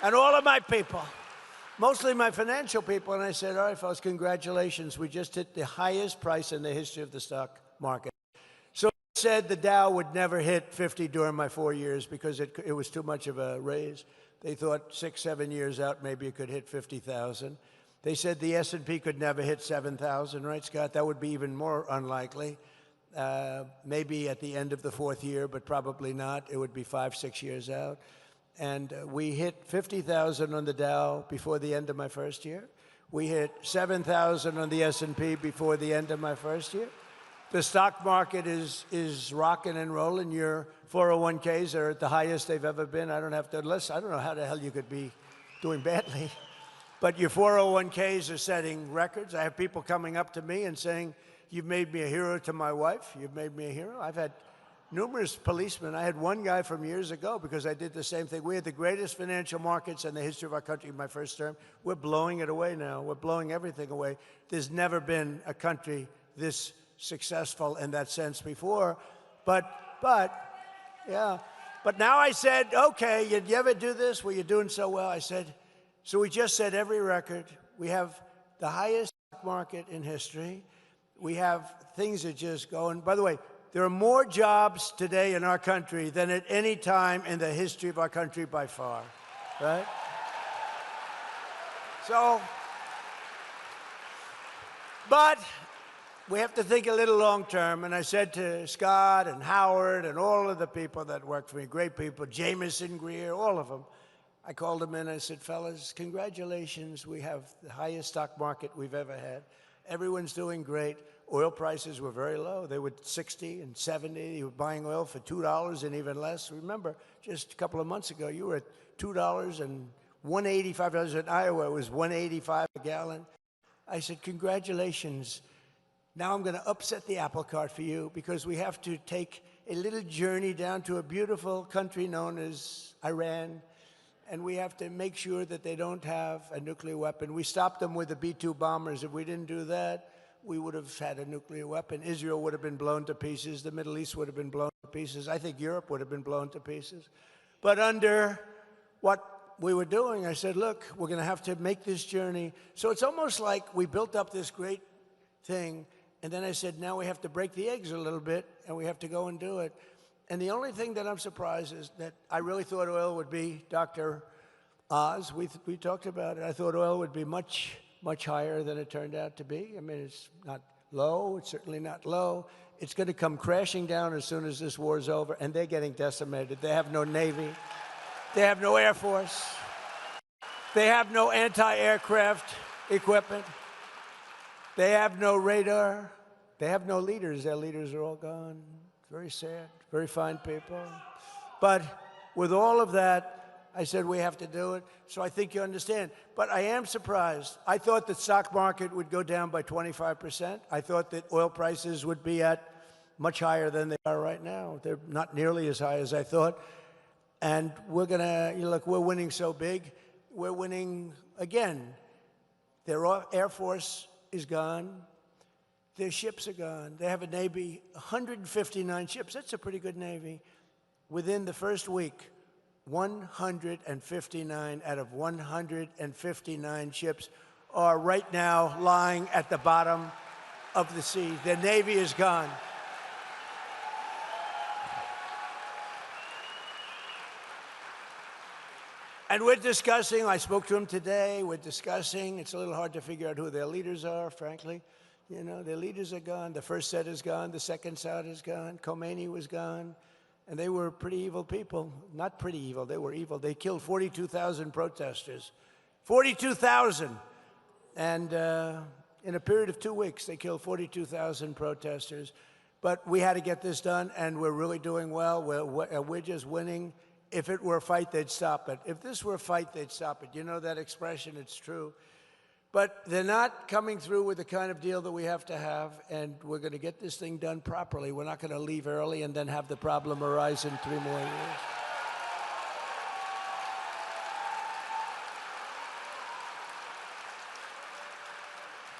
and all of my people, mostly my financial people, and I said, all right, folks, congratulations. We just hit the highest price in the history of the stock market. So I said the Dow would never hit 50 during my 4 years, because it was too much of a raise. They thought 6, 7 years out, maybe it could hit 50,000. They said the S&P could never hit 7,000, right, Scott? That would be even more unlikely. Maybe at the end of the 4th year, but probably not. It would be 5, 6 years out. And we hit 50,000 on the Dow before the end of my first year. We hit 7,000 on the S&P before the end of my first year. The stock market is rocking and rolling. Your 401ks are at the highest they've ever been. I don't have to list. I don't know how the hell you could be doing badly. But your 401ks are setting records. I have people coming up to me and saying, "You've made me a hero to my wife. You've made me a hero." I've had numerous policemen. I had one guy from years ago because I did the same thing. We had the greatest financial markets in the history of our country in my first term. We're blowing it away now. We're blowing everything away. There's never been a country this successful in that sense before. But now I said, okay, you ever do this? Well, you're doing so well. I said, so we just set every record. We have the highest stock market in history. We have things that just go. And by the way, there are more jobs today in our country than at any time in the history of our country by far, right? So, but we have to think a little long term. And I said to Scott and Howard and all of the people that work for me, great people, Jameson, Greer, all of them, I called them in and I said, fellas, congratulations. We have the highest stock market we've ever had. Everyone's doing great. Oil prices were very low. They were 60 and 70. You were buying oil for $2 and even less. Remember, just a couple of months ago, you were at $2 and $1.85. In Iowa, it was $1.85 a gallon. I said, congratulations. Now I'm going to upset the apple cart for you because we have to take a little journey down to a beautiful country known as Iran, and we have to make sure that they don't have a nuclear weapon. We stopped them with the B-2 bombers. If we didn't do that, we would have had a nuclear weapon. Israel would have been blown to pieces. The Middle East would have been blown to pieces. I think Europe would have been blown to pieces. But under what we were doing, I said, look, we're going to have to make this journey. So it's almost like we built up this great thing, and then I said, now we have to break the eggs a little bit, and we have to go and do it. And the only thing that I'm surprised is that I really thought oil would be, Dr. Oz, we talked about it. I thought oil would be much higher than it turned out to be. I mean, it's not low. It's certainly not low. It's going to come crashing down as soon as this war is over, and they're getting decimated. They have no Navy. They have no Air Force. They have no anti-aircraft equipment. They have no radar. They have no leaders. Their leaders are all gone. Very sad. Very fine people. But with all of that, I said, we have to do it. So I think you understand. But I am surprised. I thought the stock market would go down by 25%. I thought that oil prices would be at much higher than they are right now. They're not nearly as high as I thought. And we're going to, look, we're winning so big. We're winning again. Their Air Force is gone. Their ships are gone. They have a Navy, 159 ships. That's a pretty good Navy. Within the first week, 159 out of 159 ships are right now lying at the bottom of the sea. Their Navy is gone. And we're discussing, I spoke to him today, we're discussing, it's a little hard to figure out who their leaders are, frankly. You know, their leaders are gone. The first set is gone. The second set is gone. Khomeini was gone. And they were pretty evil people. Not pretty evil, they were evil. They killed 42,000 protesters. 42,000! And in a period of 2 weeks, they killed 42,000 protesters. But we had to get this done, and we're really doing well. We're just winning. If it were a fight, they'd stop it. If this were a fight, they'd stop it. You know that expression, it's true. But they're not coming through with the kind of deal that we have to have, and we're going to get this thing done properly. We're not going to leave early and then have the problem arise in 3 more years.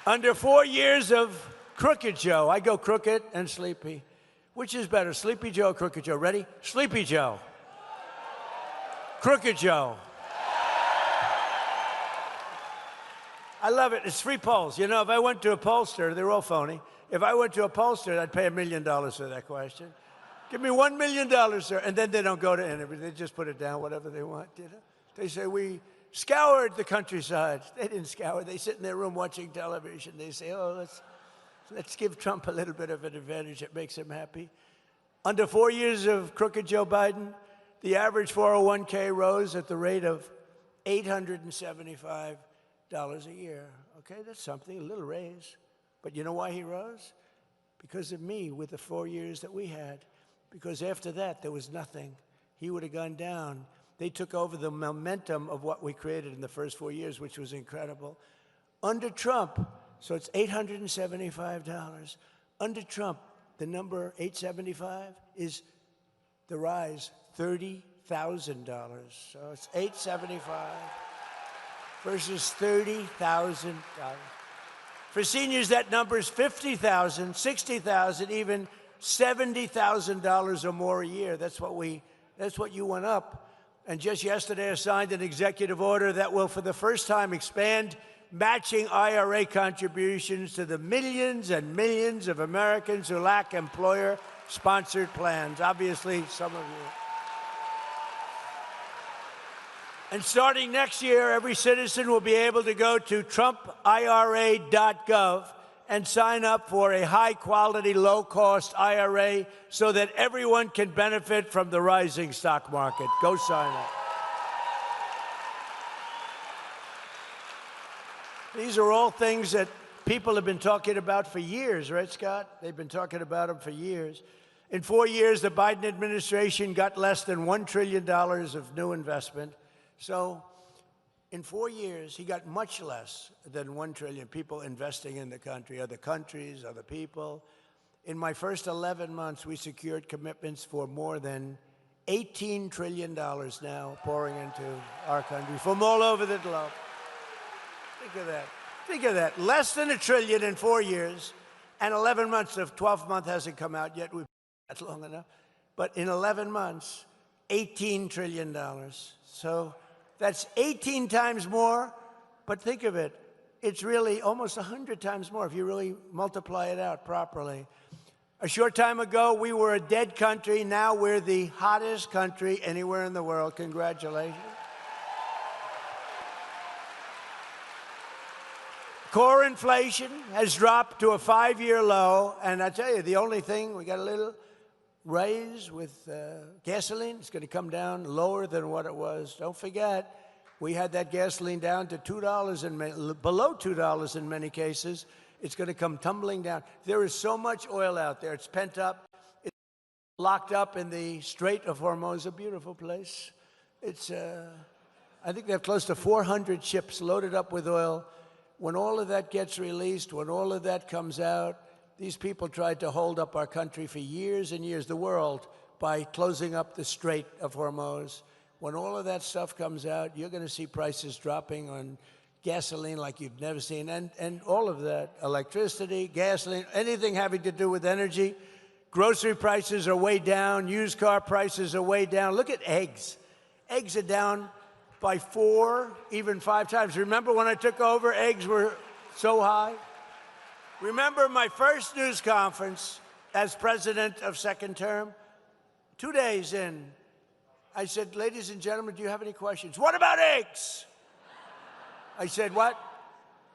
Under 4 years of Crooked Joe, I go crooked and sleepy. Which is better, Sleepy Joe or Crooked Joe? Ready? Sleepy Joe. Crooked Joe. I love it. It's free polls. You know, if I went to a pollster, they're all phony. If I went to a pollster, I'd pay $1 million for that question. Give me $1 million, sir. And then they don't go to interview. They just put it down, whatever they want. You know? They say, we scoured the countryside. They didn't scour. They sit in their room watching television. They say, oh, let's give Trump a little bit of an advantage that makes him happy. Under 4 years of crooked Joe Biden, The average 401k rose at the rate of $875 a year. Okay, that's something, a little raise. But you know why he rose? Because of me with the 4 years that we had. Because after that, there was nothing. He would have gone down. They took over the momentum of what we created in the first 4 years, which was incredible. Under Trump, so it's $875. Under Trump, the number 875 is the rise, $30,000. So it's 875 versus $30,000. For seniors, that number is $50,000, $60,000, even $70,000 or more a year. That's what you went up. And just yesterday, I signed an executive order that will, for the first time, expand matching IRA contributions to the millions and millions of Americans who lack employer-sponsored plans. Obviously, some of you. And starting next year, every citizen will be able to go to TrumpIRA.gov and sign up for a high-quality, low-cost IRA so that everyone can benefit from the rising stock market. Go sign up. These are all things that people have been talking about for years, right, Scott? They've been talking about them for years. In 4 years, the Biden administration got less than $1 trillion of new investment. So in 4 years, he got much less than 1 trillion people investing in the country, other countries, other people. In my first 11 months, we secured commitments for more than $18 trillion now pouring into our country from all over the globe. Think of that. Think of that. Less than $1 trillion in 4 years, and 11 months. The 12th month hasn't come out yet. We've been that long enough. But in 11 months, $18 trillion. So that's 18 times more. But think of it. It's really almost 100 times more if you really multiply it out properly. A short time ago, we were a dead country. Now we're the hottest country anywhere in the world. Congratulations. Core inflation has dropped to a 5-year low, and I tell you, the only thing, we got a little raise with gasoline. It's going to come down lower than what it was. Don't forget, we had that gasoline down to $2 and below $2 in many cases. It's going to come tumbling down. There is so much oil out there. It's pent up. It's locked up in the Strait of Hormuz, a beautiful place. It's, I think they have close to 400 ships loaded up with oil. When all of that gets released, when all of that comes out, these people tried to hold up our country for years and years, the world, by closing up the Strait of Hormuz. When all of that stuff comes out, you're going to see prices dropping on gasoline like you've never seen, and all of that, electricity, gasoline, anything having to do with energy. Grocery prices are way down. Used car prices are way down. Look at eggs. Eggs are down by 4, even 5 times. Remember when I took over, eggs were so high? Remember my first news conference as president of second term? 2 days in, I said, ladies and gentlemen, do you have any questions? What about eggs? I said, what?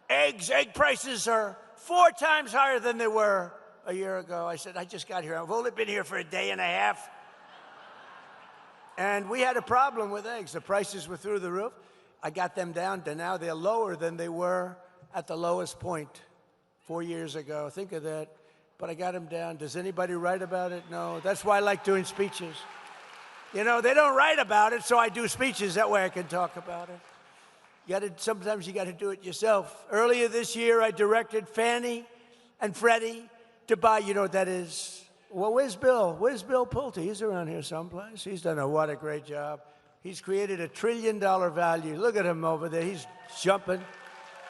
Eggs, egg prices are 4 times higher than they were a year ago. I said, I just got here. I've only been here for a day and a half. And we had a problem with eggs. The prices were through the roof. I got them down to now they're lower than they were at the lowest point 4 years ago. Think of that. But I got them down. Does anybody write about it? No. That's why I like doing speeches. You know, they don't write about it, so I do speeches. That way I can talk about it. Sometimes you got to do it yourself. Earlier this year, I directed Fannie and Freddie to buy, you know what that is? Well, where's Bill? Where's Bill Pulte? He's around here someplace. He's done what a great job. He's created $1 trillion value. Look at him over there. He's jumping.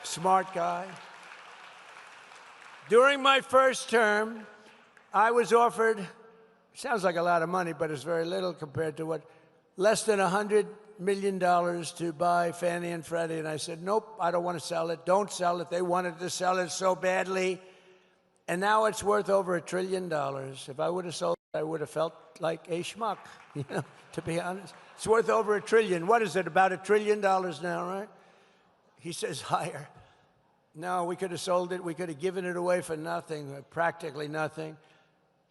Smart guy. During my first term, I was offered, sounds like a lot of money, but it's very little compared to what, less than $100 million to buy Fannie and Freddie. And I said, nope, I don't want to sell it. Don't sell it. They wanted to sell it so badly. And now it's worth over $1 trillion. If I would have sold it, I would have felt like a schmuck, you know, to be honest. It's worth over $1 trillion. What is it, about $1 trillion now, right? He says higher. No, we could have sold it. We could have given it away for nothing, practically nothing.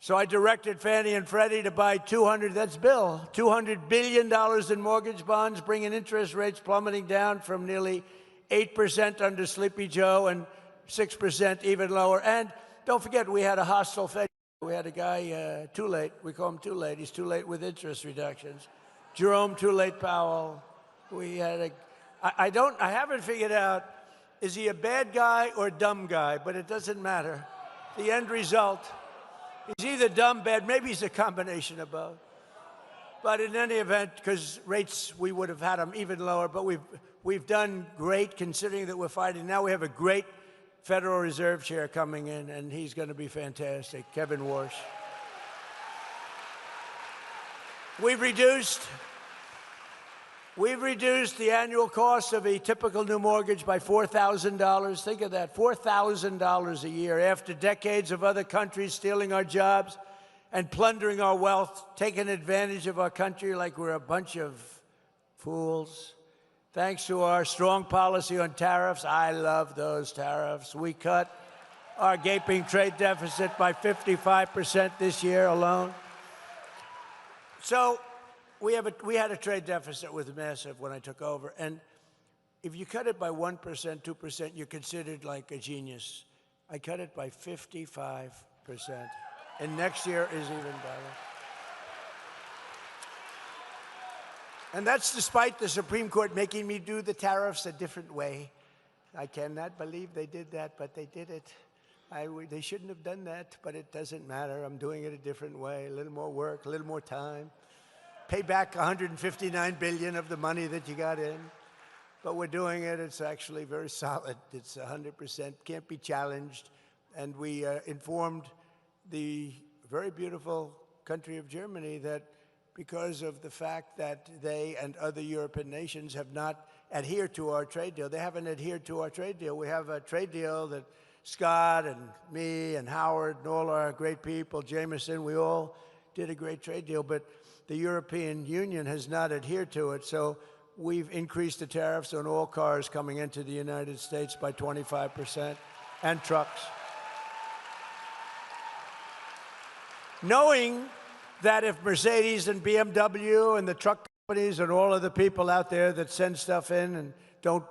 So I directed Fannie and Freddie to buy $200 billion in mortgage bonds, bringing interest rates plummeting down from nearly 8% under Sleepy Joe and 6% even lower. And don't forget, we had a hostile Fed. We had a guy, too late. We call him too late. He's too late with interest reductions. Jerome Too Late Powell. We had I haven't figured out, is he a bad guy or a dumb guy? But it doesn't matter. The end result, he's either dumb, bad, maybe he's a combination of both. But in any event, because rates, we would have had them even lower, but we've done great considering that we're fighting. Now we have a great Federal Reserve chair coming in, and he's going to be fantastic, Kevin Warsh. We've reduced the annual cost of a typical new mortgage by $4,000. Think of that, $4,000 a year after decades of other countries stealing our jobs and plundering our wealth, taking advantage of our country like we're a bunch of fools. Thanks to our strong policy on tariffs, I love those tariffs. We cut our gaping trade deficit by 55% this year alone. So we had a trade deficit with massive when I took over. And if you cut it by 1%, 2%, you're considered like a genius. I cut it by 55%. And next year is even better. And that's despite the Supreme Court making me do the tariffs a different way. I cannot believe they did that, but they did it. They shouldn't have done that, but it doesn't matter. I'm doing it a different way, a little more work, a little more time. Pay back $159 billion of the money that you got in. But we're doing it. It's actually very solid. It's 100%, can't be challenged. And we informed the very beautiful country of Germany that because of the fact that they and other European nations have not adhered to our trade deal. They haven't adhered to our trade deal. We have a trade deal that Scott and me and Howard and all our great people, Jameson, we all did a great trade deal, but the European Union has not adhered to it. So we've increased the tariffs on all cars coming into the United States by 25% and trucks. Knowing that if Mercedes and BMW and the truck companies and all of the people out there that send stuff in and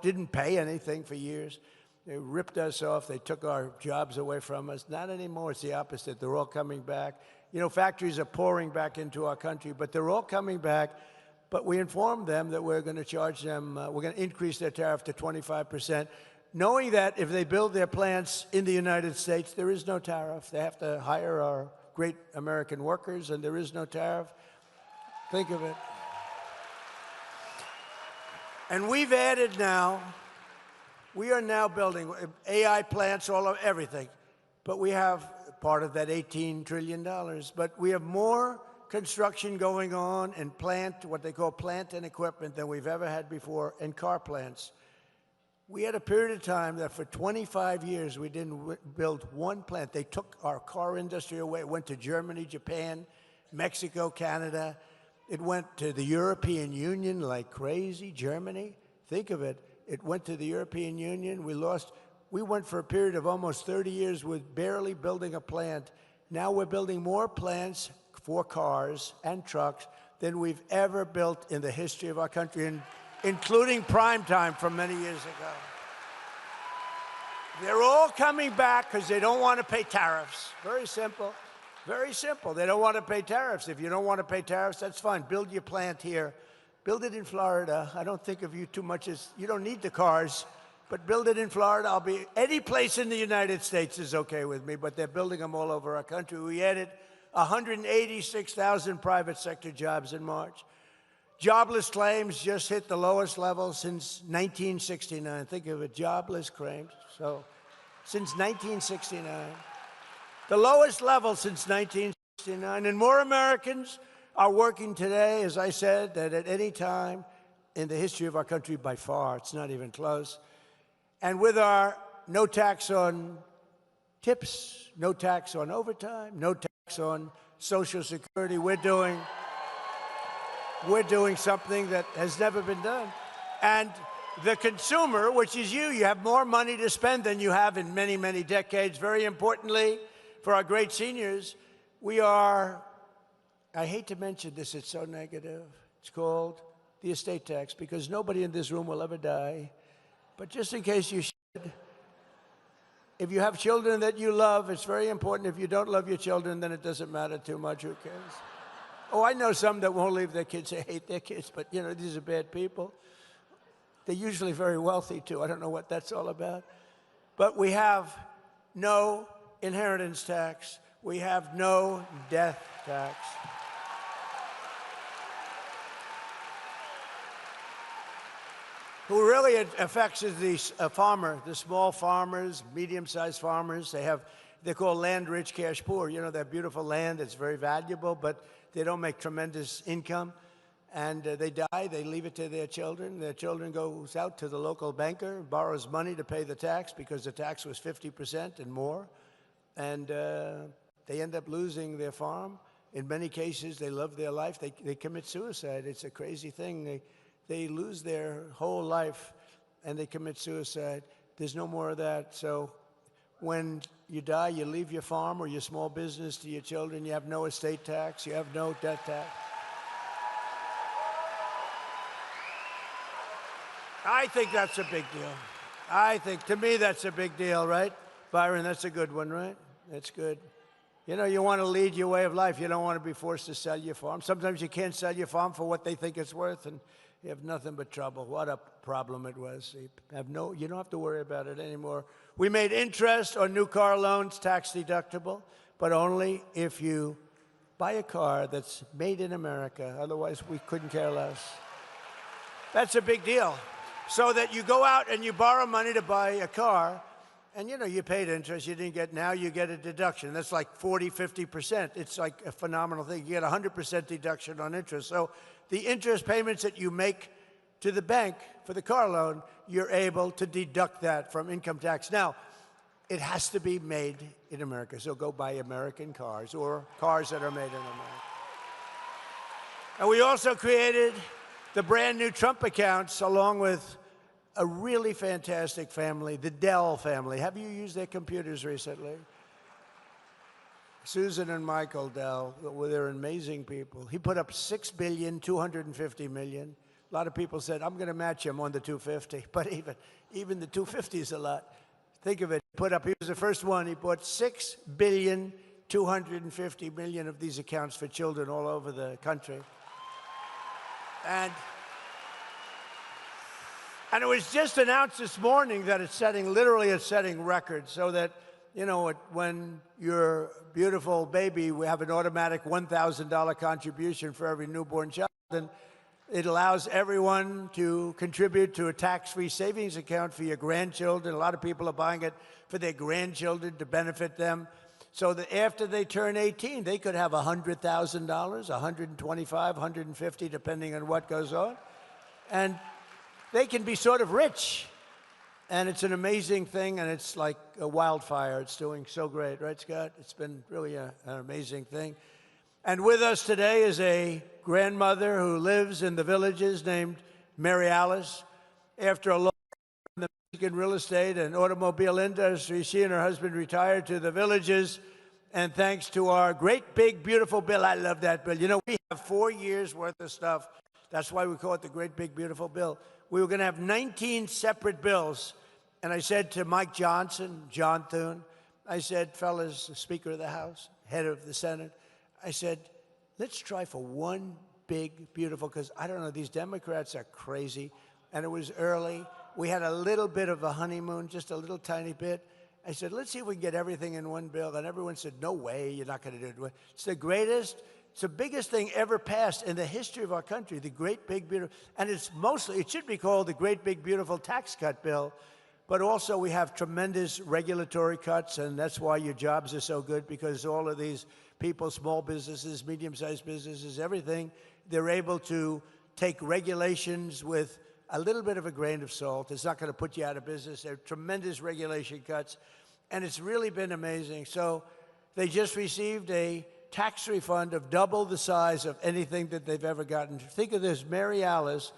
didn't pay anything for years, they ripped us off, they took our jobs away from us. Not anymore, it's the opposite. They're all coming back. You know, factories are pouring back into our country, but they're all coming back. But we informed them that we're going to charge them, we're going to increase their tariff to 25%, knowing that if they build their plants in the United States, there is no tariff. They have to hire our great American workers, and there is no tariff. Think of it. And we've added now, we are now building AI plants, all of everything. But we have part of that $18 trillion. But we have more construction going on in what they call plant and equipment than we've ever had before, in car plants. We had a period of time that for 25 years we didn't build one plant. They took our car industry away. It went to Germany, Japan, Mexico, Canada. It went to the European Union like crazy. Germany, think of it. It went to the European Union. We went for a period of almost 30 years with barely building a plant. Now we're building more plants for cars and trucks than we've ever built in the history of our country, including prime time from many years ago. They're all coming back because they don't want to pay tariffs. Very simple. Very simple. They don't want to pay tariffs. If you don't want to pay tariffs, that's fine. Build your plant here. Build it in Florida. I don't think of you too much as, you don't need the cars, but build it in Florida. Any place in the United States is okay with me, but they're building them all over our country. We added 186,000 private sector jobs in March. Jobless claims just hit the lowest level since 1969. Think of it, jobless claims. So, since 1969. The lowest level since 1969. And more Americans are working today, as I said, than at any time in the history of our country by far. It's not even close. And with our no tax on tips, no tax on overtime, no tax on Social Security, we're doing something that has never been done. And the consumer, which is you have more money to spend than you have in many, many decades. Very importantly, for our great seniors, We are, I hate to mention this, it's so negative. It's called the estate tax, because nobody in this room will ever die. But just in case you should, if you have children that you love, it's very important. If you don't love your children, then it doesn't matter too much. Who cares? Oh, I know some that won't leave their kids. They hate their kids, but you know, these are bad people. They're usually very wealthy too. I don't know what that's all about. But we have no inheritance tax. We have no death tax. Who really affects is the farmer, the small farmers, medium-sized farmers. They're called land-rich, cash-poor. You know, they have beautiful land that's very valuable, but they don't make tremendous income. And they die, they leave it to their children. Their children goes out to the local banker, borrows money to pay the tax because the tax was 50% and more. And they end up losing their farm. In many cases, they love their life. They commit suicide. It's a crazy thing. They lose their whole life and they commit suicide. There's no more of that. So when you die, you leave your farm or your small business to your children. You have no estate tax. You have no death tax. I think that's a big deal. To me, that's a big deal, right? Byron, that's a good one, right? That's good. You know, you want to lead your way of life. You don't want to be forced to sell your farm. Sometimes you can't sell your farm for what they think it's worth, and you have nothing but trouble. What a problem it was. You don't have to worry about it anymore. We made interest on new car loans tax deductible, but only if you buy a car that's made in America. Otherwise, we couldn't care less. That's a big deal. So that you go out and you borrow money to buy a car, and you know, you paid interest, you didn't get, now you get a deduction. That's like 40, 50%. It's like a phenomenal thing. You get 100% deduction on interest. So the interest payments that you make to the bank for the car loan, you're able to deduct that from income tax. Now, it has to be made in America. So go buy American cars or cars that are made in America. And we also created the brand new Trump accounts along with a really fantastic family, the Dell family. Have you used their computers recently? Susan and Michael Dell, they're amazing people. He put up $6.25 billion. A lot of people said, I'm going to match him on the 250, but even the 250 is a lot. Think of it, he was the first one, he bought $6.25 billion of these accounts for children all over the country. And it was just announced this morning that it's setting records, so that, you know, when your beautiful baby, we have an automatic $1,000 contribution for every newborn child, and it allows everyone to contribute to a tax-free savings account for your grandchildren. A lot of people are buying it for their grandchildren to benefit them, so that after they turn 18, they could have $100,000, $125,000, $150,000, depending on what goes on. And they can be sort of rich. And it's an amazing thing, and it's like a wildfire. It's doing so great, right, Scott? It's been really an amazing thing. And with us today is a grandmother who lives in the Villages named Mary Alice. After a long time in the Mexican real estate and automobile industry, she and her husband retired to the Villages. And thanks to our great, big, beautiful bill, I love that bill. You know, we have 4 years worth of stuff. That's why we call it the great, big, beautiful bill. We were going to have 19 separate bills. And I said to Mike Johnson, John Thune, I said, fellas, Speaker of the House, head of the Senate, I said, let's try for one big, beautiful, because I don't know, these Democrats are crazy. And it was early. We had a little bit of a honeymoon, just a little tiny bit. I said, let's see if we can get everything in one bill. And everyone said, no way, you're not going to do it. It's the greatest. It's the biggest thing ever passed in the history of our country, the great, big, beautiful, and it should be called the great, big, beautiful tax cut bill, but also we have tremendous regulatory cuts, and that's why your jobs are so good, because all of these people, small businesses, medium-sized businesses, everything, they're able to take regulations with a little bit of a grain of salt. It's not going to put you out of business. There are tremendous regulation cuts, and it's really been amazing. So they just received a tax refund of double the size of anything that they've ever gotten. Think of this, Mary Alice,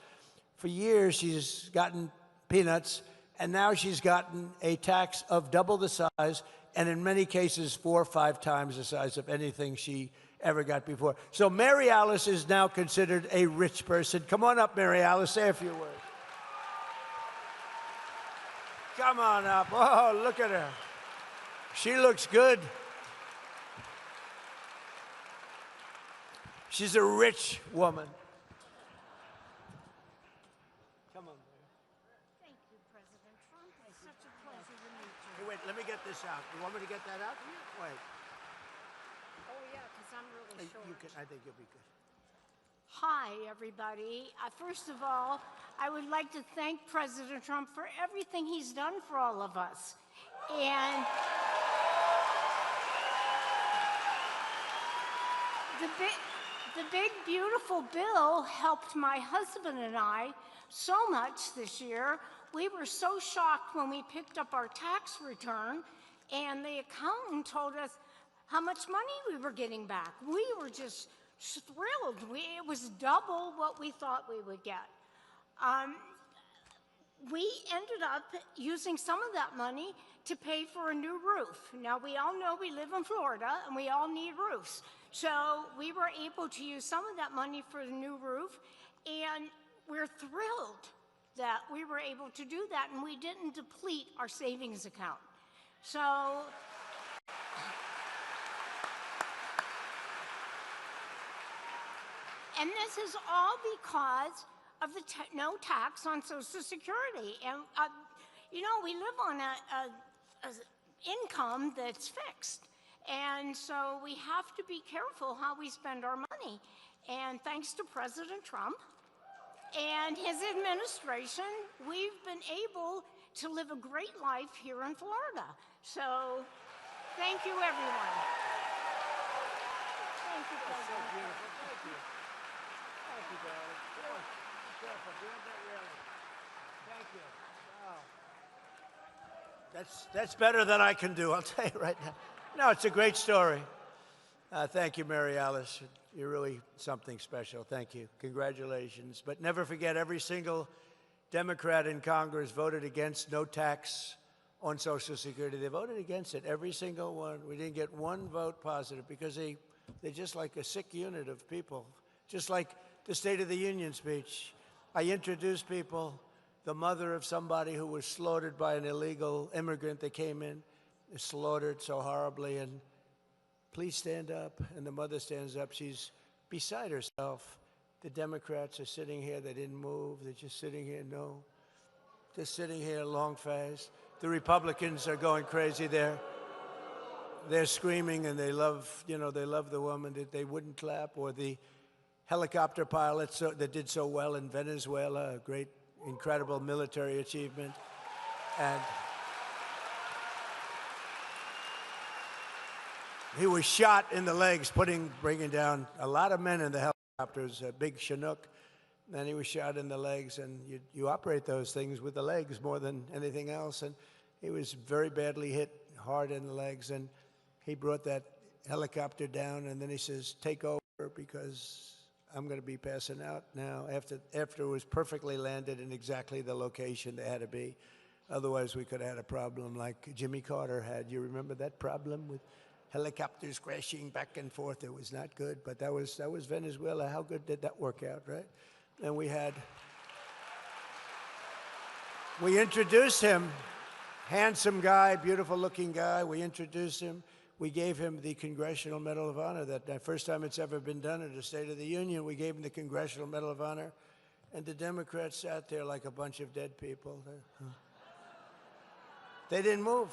for years she's gotten peanuts, And now she's gotten a tax of double the size, and in many cases, 4 or 5 times the size of anything she ever got before. So Mary Alice is now considered a rich person. Come on up, Mary Alice, say a few words. Come on up. Oh, look at her. She looks good. She's a rich woman. Come on, Mary. Thank you, President Trump. It's such a pleasure to meet you. Hey, wait, let me get this out. You want me to get that out? Wait. Oh, yeah, because I'm really short. You can, I think you'll be good. Hi, everybody. First of all, I would like to thank President Trump for everything he's done for all of us. And the big, beautiful bill helped my husband and I so much this year. We were so shocked when we picked up our tax return and the accountant told us how much money we were getting back. We were just thrilled. It was double what we thought we would get. We ended up using some of that money to pay for a new roof. Now, we all know we live in Florida and we all need roofs. So we were able to use some of that money for the new roof, and we're thrilled that we were able to do that, and we didn't deplete our savings account. So and this is all because of the no tax on Social Security. And, you know, we live on a income that's fixed. And so we have to be careful how we spend our money. And thanks to President Trump and his administration, we've been able to live a great life here in Florida. So thank you, everyone. Thank you, President. So beautiful. Thank you. Thank you, darling. Come on. Be careful. Be on that railing. Thank you. Wow. That's better than I can do, I'll tell you right now. No, it's a great story. Thank you, Mary Alice. You're really something special. Thank you. Congratulations. But never forget, every single Democrat in Congress voted against no tax on Social Security. They voted against it, every single one. We didn't get one vote positive because they're just like a sick unit of people. Just like the State of the Union speech. I introduced people, the mother of somebody who was slaughtered by an illegal immigrant that came in, slaughtered so horribly, and please stand up. And the mother stands up. She's beside herself. The Democrats are sitting here. They didn't move. They're just sitting here. No. Just sitting here long fast. The Republicans are going crazy. They're screaming, and they love, you know, they love the woman that they wouldn't clap, or the helicopter pilots that did so well in Venezuela, a great, incredible military achievement. And he was shot in the legs, bringing down a lot of men in the helicopters, a big Chinook. And he was shot in the legs, and you operate those things with the legs more than anything else. And he was very badly hit hard in the legs, and he brought that helicopter down, and then he says, take over, because I'm going to be passing out now, after it was perfectly landed in exactly the location they had to be. Otherwise, we could have had a problem like Jimmy Carter had. You remember that problem with helicopters crashing back and forth? It was not good, but that was Venezuela. How good did that work out, right? And we introduced him, handsome guy, beautiful looking guy. We introduced him. We gave him the Congressional Medal of Honor. That first time it's ever been done at a State of the Union. We gave him the Congressional Medal of Honor. And the Democrats sat there like a bunch of dead people. They didn't move.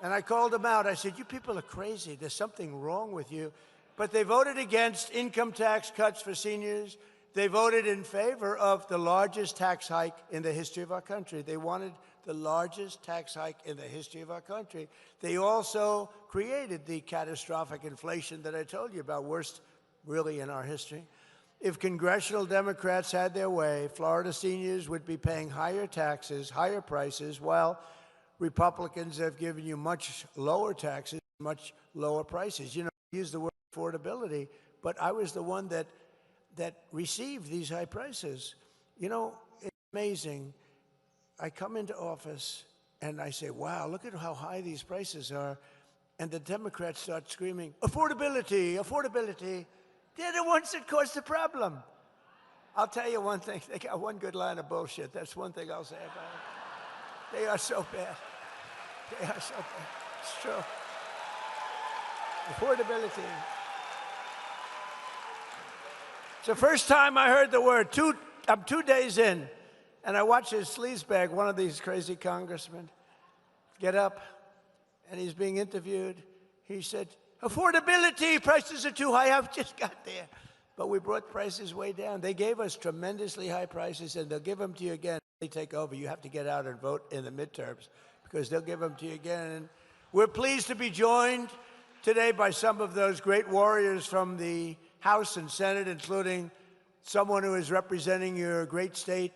And I called them out. I said, you people are crazy. There's something wrong with you. But they voted against income tax cuts for seniors. They voted in favor of the largest tax hike in the history of our country. They wanted the largest tax hike in the history of our country. They also created the catastrophic inflation that I told you about, worst really in our history. If congressional Democrats had their way, Florida seniors would be paying higher taxes, higher prices, while Republicans have given you much lower taxes, much lower prices. You know, I use the word affordability, but I was the one that received these high prices. You know, it's amazing. I come into office and I say, wow, look at how high these prices are. And the Democrats start screaming, affordability, affordability. They're the ones that caused the problem. I'll tell you one thing, they got one good line of bullshit. That's one thing I'll say about it. They are so bad. They are so bad. It's true. Affordability. It's the first time I heard the word. I'm 2 days in, and I watch this sleazebag, one of these crazy congressmen, get up, and he's being interviewed. He said, affordability, prices are too high. I've just got there. But we brought prices way down. They gave us tremendously high prices, and they'll give them to you again. They take over. You have to get out and vote in the midterms because they'll give them to you again. And we're pleased to be joined today by some of those great warriors from the House and Senate, including someone who is representing your great state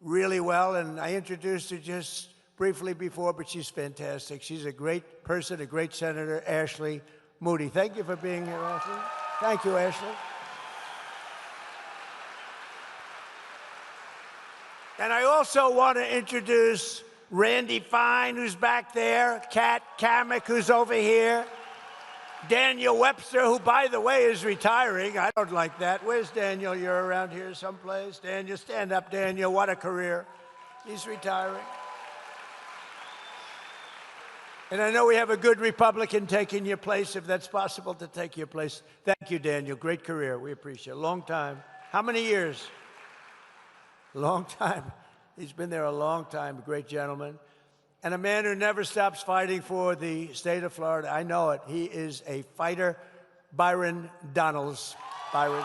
really well. And I introduced her just briefly before, but she's fantastic. She's a great person, a great senator, Ashley Moody. Thank you for being here, Ashley. Thank you, Ashley. And I also want to introduce Randy Fine, who's back there, Kat Kamek, who's over here, Daniel Webster, who, by the way, is retiring. I don't like that. Where's Daniel? You're around here someplace. Daniel, stand up, Daniel. What a career. He's retiring. And I know we have a good Republican taking your place, if that's possible to take your place. Thank you, Daniel. Great career. We appreciate it. Long time. How many years? Long time. He's been there a long time, a great gentleman. And a man who never stops fighting for the state of Florida. I know it. He is a fighter. Byron Donalds. Byron.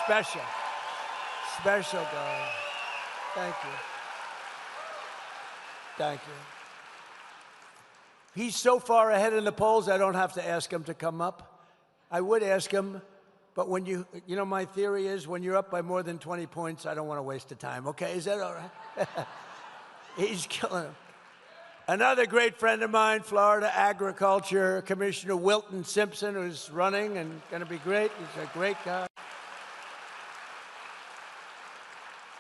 Special. Special guy. Thank you. Thank you. He's so far ahead in the polls, I don't have to ask him to come up. I would ask him, but when you know, my theory is when you're up by more than 20 points, I don't want to waste the time, okay? Is that all right? He's killing him. Another great friend of mine, Florida Agriculture Commissioner Wilton Simpson, who's running and going to be great. He's a great guy.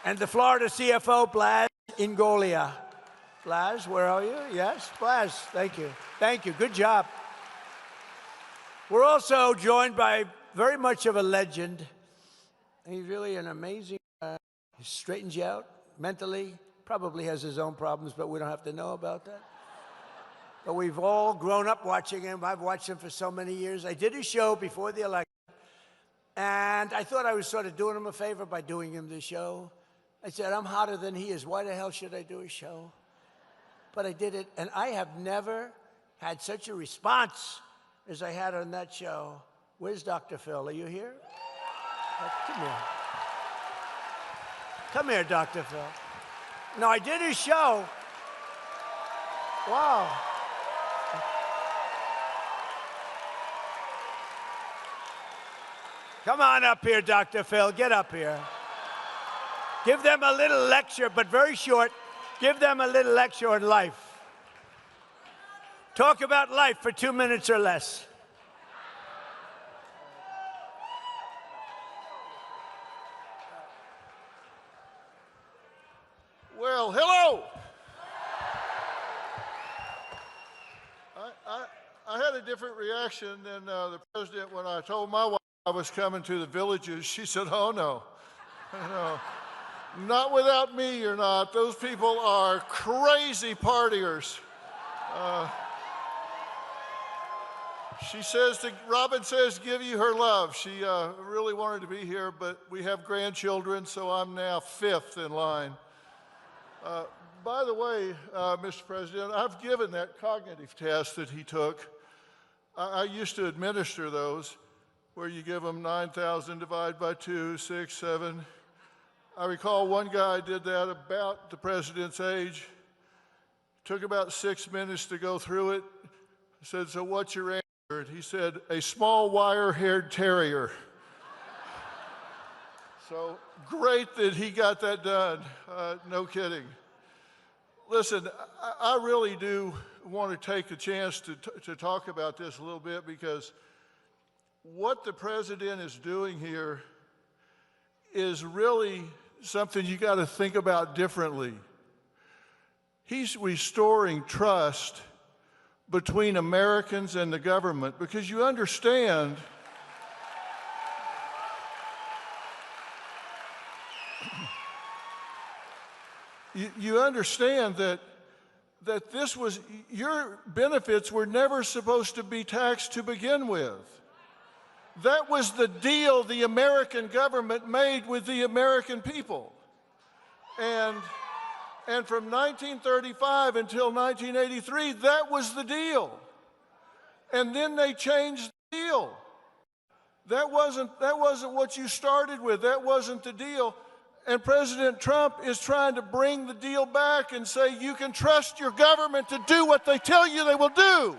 And the Florida CFO, Blas Ingolia. Blas, where are you? Yes, Blas, thank you. Thank you, good job. We're also joined by very much of a legend. He's really an amazing, he straightens you out mentally, probably has his own problems, but we don't have to know about that. But we've all grown up watching him. I've watched him for so many years. I did a show before the election, and I thought I was sort of doing him a favor by doing him the show. I said, I'm hotter than he is. Why the hell should I do a show? But I did it, and I have never had such a response as I had on that show. Where's Dr. Phil? Are you here? Come here. Come here, Dr. Phil. No, I did his show. Wow. Come on up here, Dr. Phil. Get up here. Give them a little lecture, but very short. Give them a little lecture on life. Talk about life for 2 minutes or less. Well, hello. I had a different reaction than the president when I told my wife I was coming to the Villages. She said, oh, no. No. Not without me, you're not. Those people are crazy partiers. She says, Robin says, give you her love. She really wanted to be here, but we have grandchildren, so I'm now 5th in line. By the way, Mr. President, I've given that cognitive test that he took. I used to administer those, where you give them 9,000 divided by 2, 6, 7. I recall one guy did that about the president's age. Took about 6 minutes to go through it. I said, so what's your answer? He said, a small wire-haired terrier. So great that he got that done. No kidding. Listen, I really do want to take a chance to talk about this a little bit, because what the president is doing here is really something you got to think about differently. He's restoring trust between Americans and the government, because you understand you understand that this was, your benefits were never supposed to be taxed to begin with. That was the deal the American government made with the American people. And from 1935 until 1983, that was the deal. And then they changed the deal. That wasn't what you started with. That wasn't the deal. And President Trump is trying to bring the deal back and say you can trust your government to do what they tell you they will do.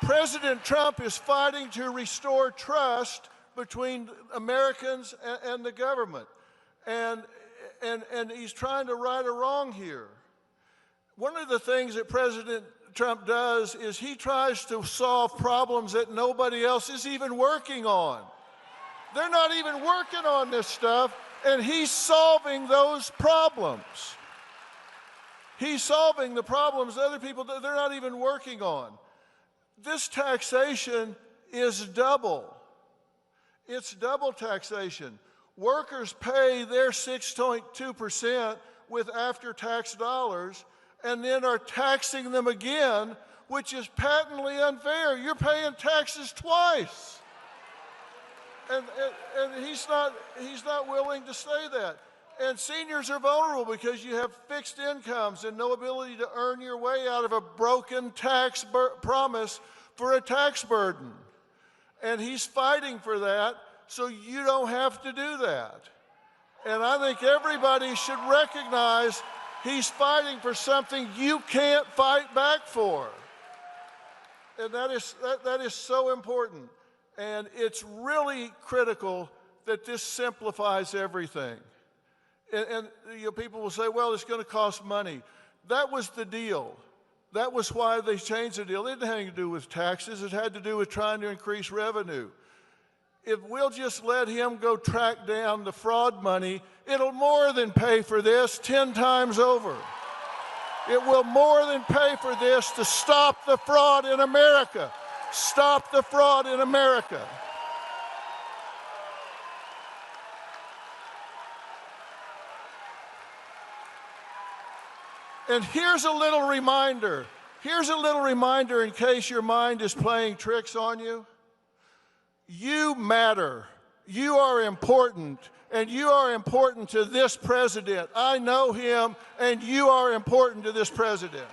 President Trump is fighting to restore trust between Americans and the government. And he's trying to right a wrong here. One of the things that President Trump does is he tries to solve problems that nobody else is even working on. They're not even working on this stuff, and he's solving those problems. He's solving the problems other people, they're not even working on. This taxation is double. It's double taxation. Workers pay their 6.2% with after-tax dollars and then are taxing them again, which is patently unfair. You're paying taxes twice. And he's not willing to say that. And seniors are vulnerable because you have fixed incomes and no ability to earn your way out of a broken tax promise for a tax burden. And he's fighting for that so you don't have to do that. And I think everybody should recognize he's fighting for something you can't fight back for. And that is so important. And it's really critical that this simplifies everything. And you know, people will say, well, it's going to cost money. That was the deal. That was why they changed the deal. It didn't have anything to do with taxes. It had to do with trying to increase revenue. If we'll just let him go track down the fraud money, it'll more than pay for this 10 times over. It will more than pay for this to stop the fraud in America. Stop the fraud in America. And here's a little reminder. Here's a little reminder in case your mind is playing tricks on you. You matter. You are important. And you are important to this president. I know him, and you are important to this president.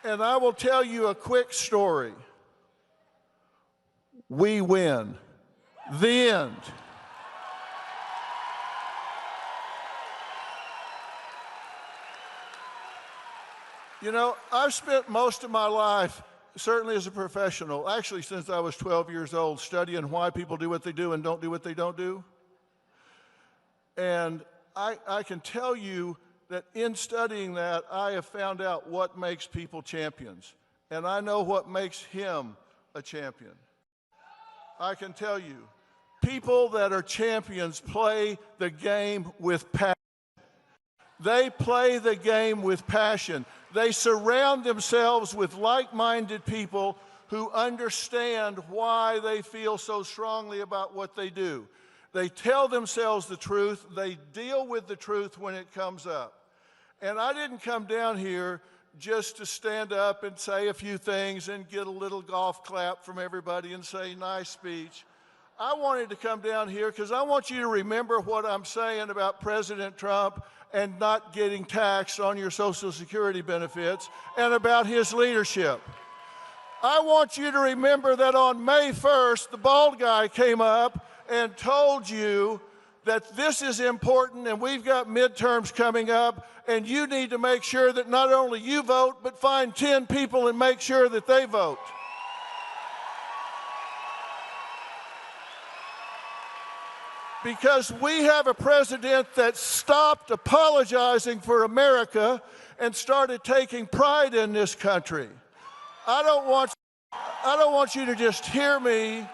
And I will tell you a quick story. We win. The end. You know, I've spent most of my life, certainly as a professional, actually since I was 12 years old, studying why people do what they do and don't do what they don't do. And I can tell you that in studying that, I have found out what makes people champions. And I know what makes him a champion. I can tell you, people that are champions play the game with passion. They play the game with passion. They surround themselves with like-minded people who understand why they feel so strongly about what they do. They tell themselves the truth. They deal with the truth when it comes up. And I didn't come down here just to stand up and say a few things and get a little golf clap from everybody and say, nice speech. I wanted to come down here because I want you to remember what I'm saying about President Trump and not getting taxed on your Social Security benefits and about his leadership. I want you to remember that on May 1st, the bald guy came up and told you that this is important and we've got midterms coming up and you need to make sure that not only you vote, but find 10 people and make sure that they vote. because we have a president that stopped apologizing for America and started taking pride in this country. I don't want you to just hear me.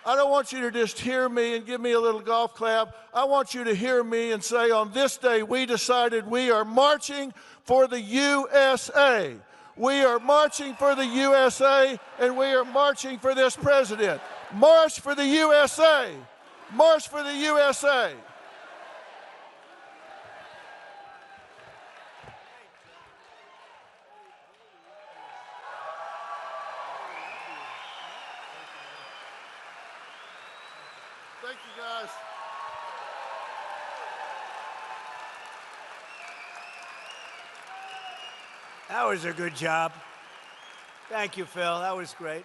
I don't want you to just hear me and give me a little golf clap. I want you to hear me and say, on this day, we decided we are marching for the USA. We are marching for the USA, and we are marching for this president. March for the USA. March for the USA. Thank you, guys. That was a good job. Thank you, Phil. That was great.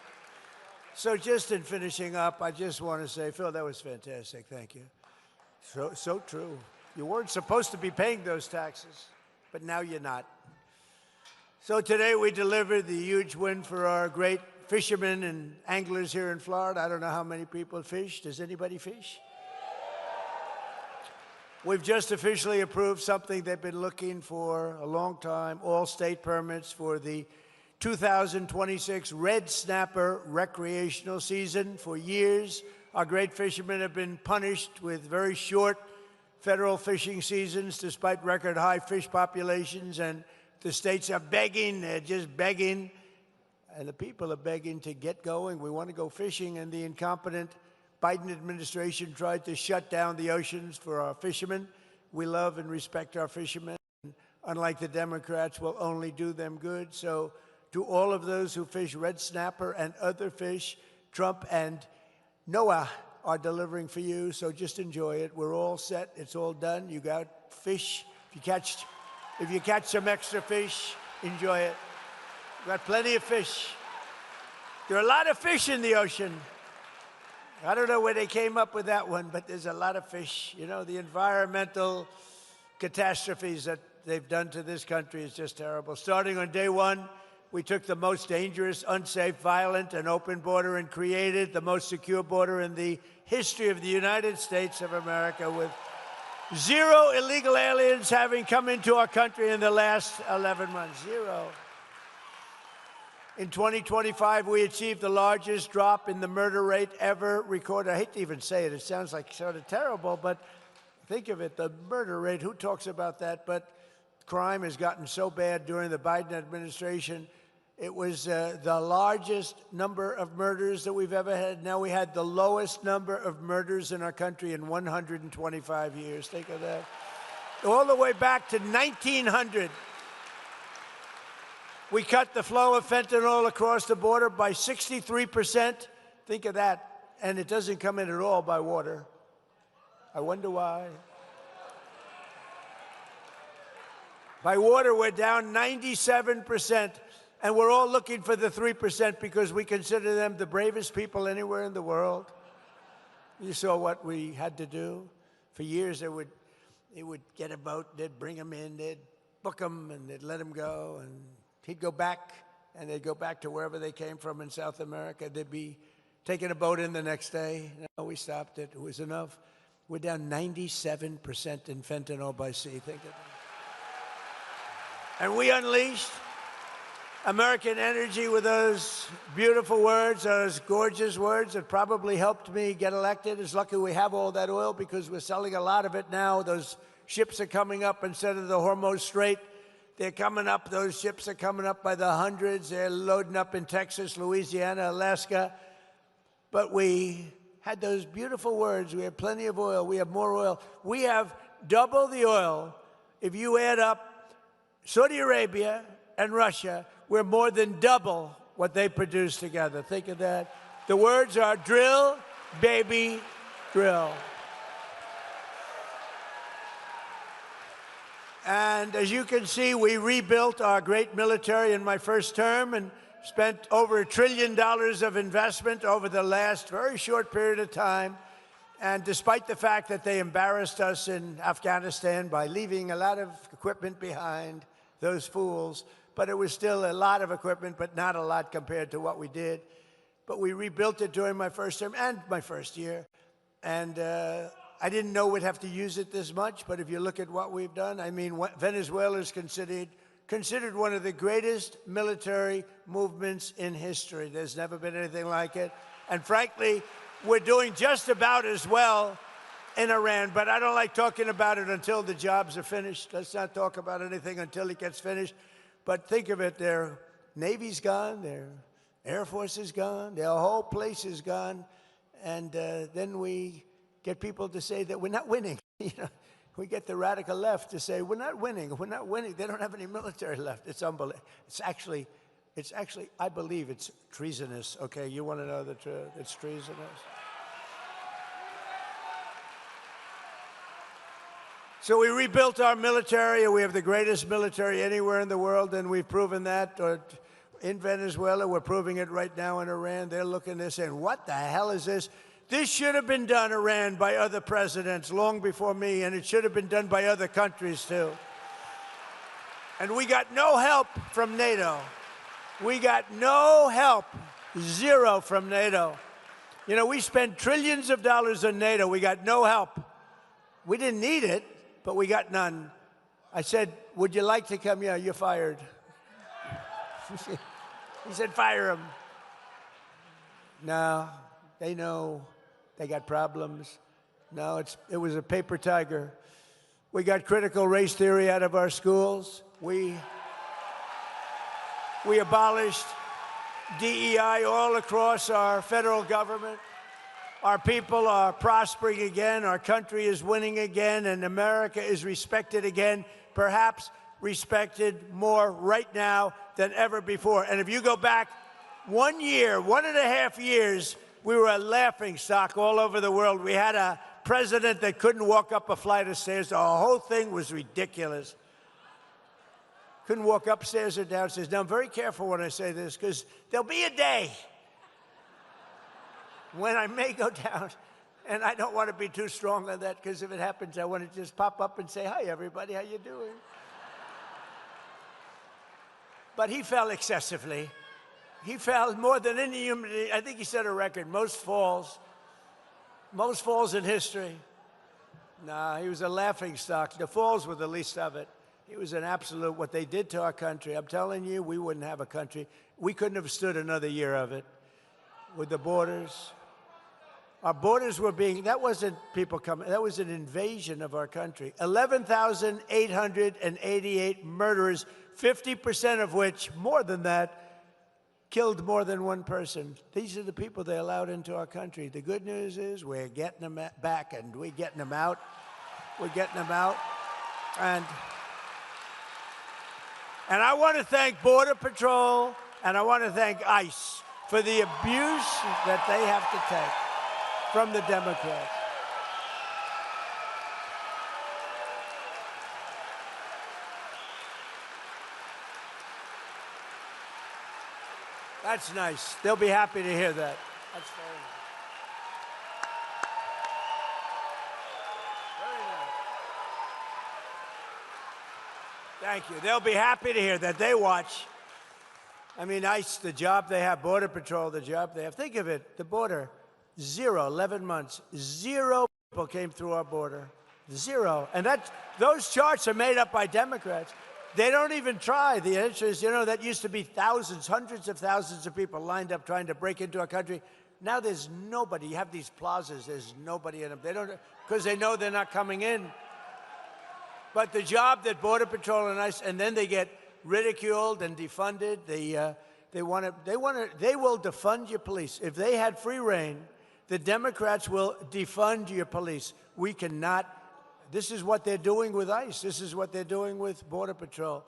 So just in finishing up, I just want to say, Phil, that was fantastic. Thank you. So true. You weren't supposed to be paying those taxes, but now you're not. So today we delivered the huge win for our great fishermen and anglers here in Florida. I don't know how many people fish. Does anybody fish? We've just officially approved something they've been looking for a long time, all state permits for the 2026 red snapper recreational season. For years, our great fishermen have been punished with very short federal fishing seasons despite record high fish populations, and the states are begging, they're just begging, and the people are begging to get going. We want to go fishing, and the incompetent Biden administration tried to shut down the oceans for our fishermen. We love and respect our fishermen. Unlike the Democrats, we'll only do them good. So to all of those who fish red snapper and other fish, Trump and Noah are delivering for you. So just enjoy it. We're all set. It's all done. You got fish. If you catch some extra fish, enjoy it. We've got plenty of fish. There are a lot of fish in the ocean. I don't know where they came up with that one, but there's a lot of fish. You know, the environmental catastrophes that they've done to this country is just terrible. Starting on day one, we took the most dangerous, unsafe, violent, and open border and created the most secure border in the history of the United States of America, with 0 illegal aliens having come into our country in the last 11 months. 0. In 2025, we achieved the largest drop in the murder rate ever recorded. I hate to even say it. It sounds like sort of terrible, but think of it, the murder rate, who talks about that? But crime has gotten so bad during the Biden administration. It was the largest number of murders that we've ever had. Now we had the lowest number of murders in our country in 125 years. Think of that. All the way back to 1900. We cut the flow of fentanyl across the border by 63%. Think of that. And it doesn't come in at all by water. I wonder why. By water, we're down 97%. And we're all looking for the 3% because we consider them the bravest people anywhere in the world. You saw what we had to do. For years, they would get a boat, they'd bring them in, they'd book them, and they'd let them go. And he'd go back, and they'd go back to wherever they came from in South America. They'd be taking a boat in the next day. No, we stopped it. It was enough. We're down 97% in fentanyl by sea. Think of that. And we unleashed American energy with those beautiful words, those gorgeous words that probably helped me get elected. It's lucky we have all that oil because we're selling a lot of it now. Those ships are coming up instead of the Hormuz Strait. They're coming up. Those ships are coming up by the hundreds. They're loading up in Texas, Louisiana, Alaska. But we had those beautiful words. We have plenty of oil. We have more oil. We have double the oil. If you add up Saudi Arabia and Russia, we're more than double what they produce together. Think of that. The words are drill, baby, drill. And as you can see, we rebuilt our great military in my first term and spent over $1 trillion of investment over the last very short period of time. And despite the fact that they embarrassed us in Afghanistan by leaving a lot of equipment behind, those fools, but it was still a lot of equipment, but not a lot compared to what we did. But we rebuilt it during my first term and my first year. And I didn't know we'd have to use it this much, but if you look at what we've done, I mean, Venezuela is considered one of the greatest military movements in history. There's never been anything like it. And frankly, we're doing just about as well in Iran, but I don't like talking about it until the jobs are finished. Let's not talk about anything until it gets finished. But think of it, their Navy's gone, their Air Force is gone, their whole place is gone, and then we get people to say that we're not winning. You know, we get the radical left to say, we're not winning, we're not winning. They don't have any military left. It's unbelievable. It's actually, I believe it's treasonous. Okay, you want to know the truth? It's treasonous. So we rebuilt our military, and we have the greatest military anywhere in the world, and we've proven that. In Venezuela, we're proving it right now in Iran. They're looking, they're saying, what the hell is this? This should have been done, Iran, by other presidents long before me, and it should have been done by other countries, too. And we got no help from NATO. We got no help, zero from NATO. You know, we spend trillions of dollars on NATO. We got no help. We didn't need it, but we got none. I said, would you like to come? Yeah, you're fired. He said, fire him. No, they know. They got problems. No, it was a paper tiger. We got critical race theory out of our schools. We abolished DEI all across our federal government. Our people are prospering again. Our country is winning again, and America is respected again, perhaps respected more right now than ever before. And if you go back 1 year, 1.5 years, we were a laughingstock all over the world. We had a president that couldn't walk up a flight of stairs. The whole thing was ridiculous. Couldn't walk upstairs or downstairs. Now, I'm very careful when I say this, because there'll be a day when I may go down, and I don't want to be too strong on that, because if it happens, I want to just pop up and say, hi, everybody, how you doing? But he fell excessively. He fell more than any human. I think he set a record. Most falls in history. Nah, he was a laughingstock. The falls were the least of it. He was an absolute, what they did to our country. I'm telling you, we wouldn't have a country. We couldn't have stood another year of it. With the borders. Our borders were being, that wasn't people coming, that was an invasion of our country. 11,888 murderers, 50% of which, more than that, killed more than one person. These are the people they allowed into our country. The good news is we're getting them back, and we're getting them out. We're getting them out. And I want to thank Border Patrol, and I want to thank ICE for the abuse that they have to take from the Democrats. That's nice. They'll be happy to hear that. That's very nice. Very nice. Thank you. They'll be happy to hear that. They watch. I mean, ICE, the job they have, Border Patrol, the job they have. Think of it, the border, 11 months, 0 people came through our border, 0. And those charts are made up by Democrats. They don't even try. The answer is, you know, that used to be thousands, hundreds of thousands of people lined up trying to break into our country. Now there's nobody. You have these plazas, there's nobody in them. They don't, because they know they're not coming in. But the job that Border Patrol and ICE, and then they get ridiculed and defunded. They will defund your police. If they had free reign, the Democrats will defund your police. We cannot. This is what they're doing with ICE. This is what they're doing with Border Patrol.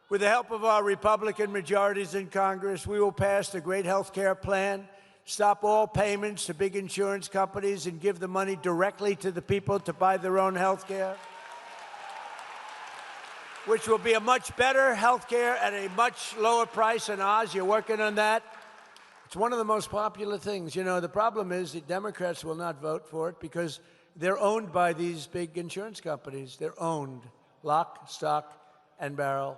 With the help of our Republican majorities in Congress, we will pass the great health care plan, stop all payments to big insurance companies, and give the money directly to the people to buy their own health care, which will be a much better health care at a much lower price than ours. You're working on that. It's one of the most popular things. You know, the problem is the Democrats will not vote for it because they're owned by these big insurance companies. They're owned, lock, stock, and barrel.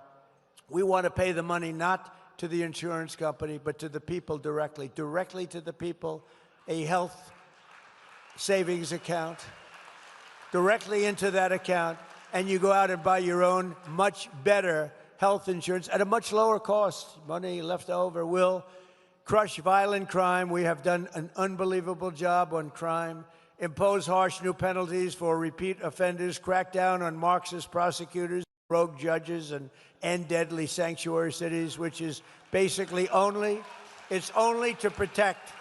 We want to pay the money not to the insurance company, but to the people directly to the people, a health savings account. directly into that account, and you go out and buy your own much better health insurance at a much lower cost. Money left over will crush violent crime. We have done an unbelievable job on crime. Impose harsh new penalties for repeat offenders, crack down on Marxist prosecutors, rogue judges, and end deadly sanctuary cities, which is basically only to protect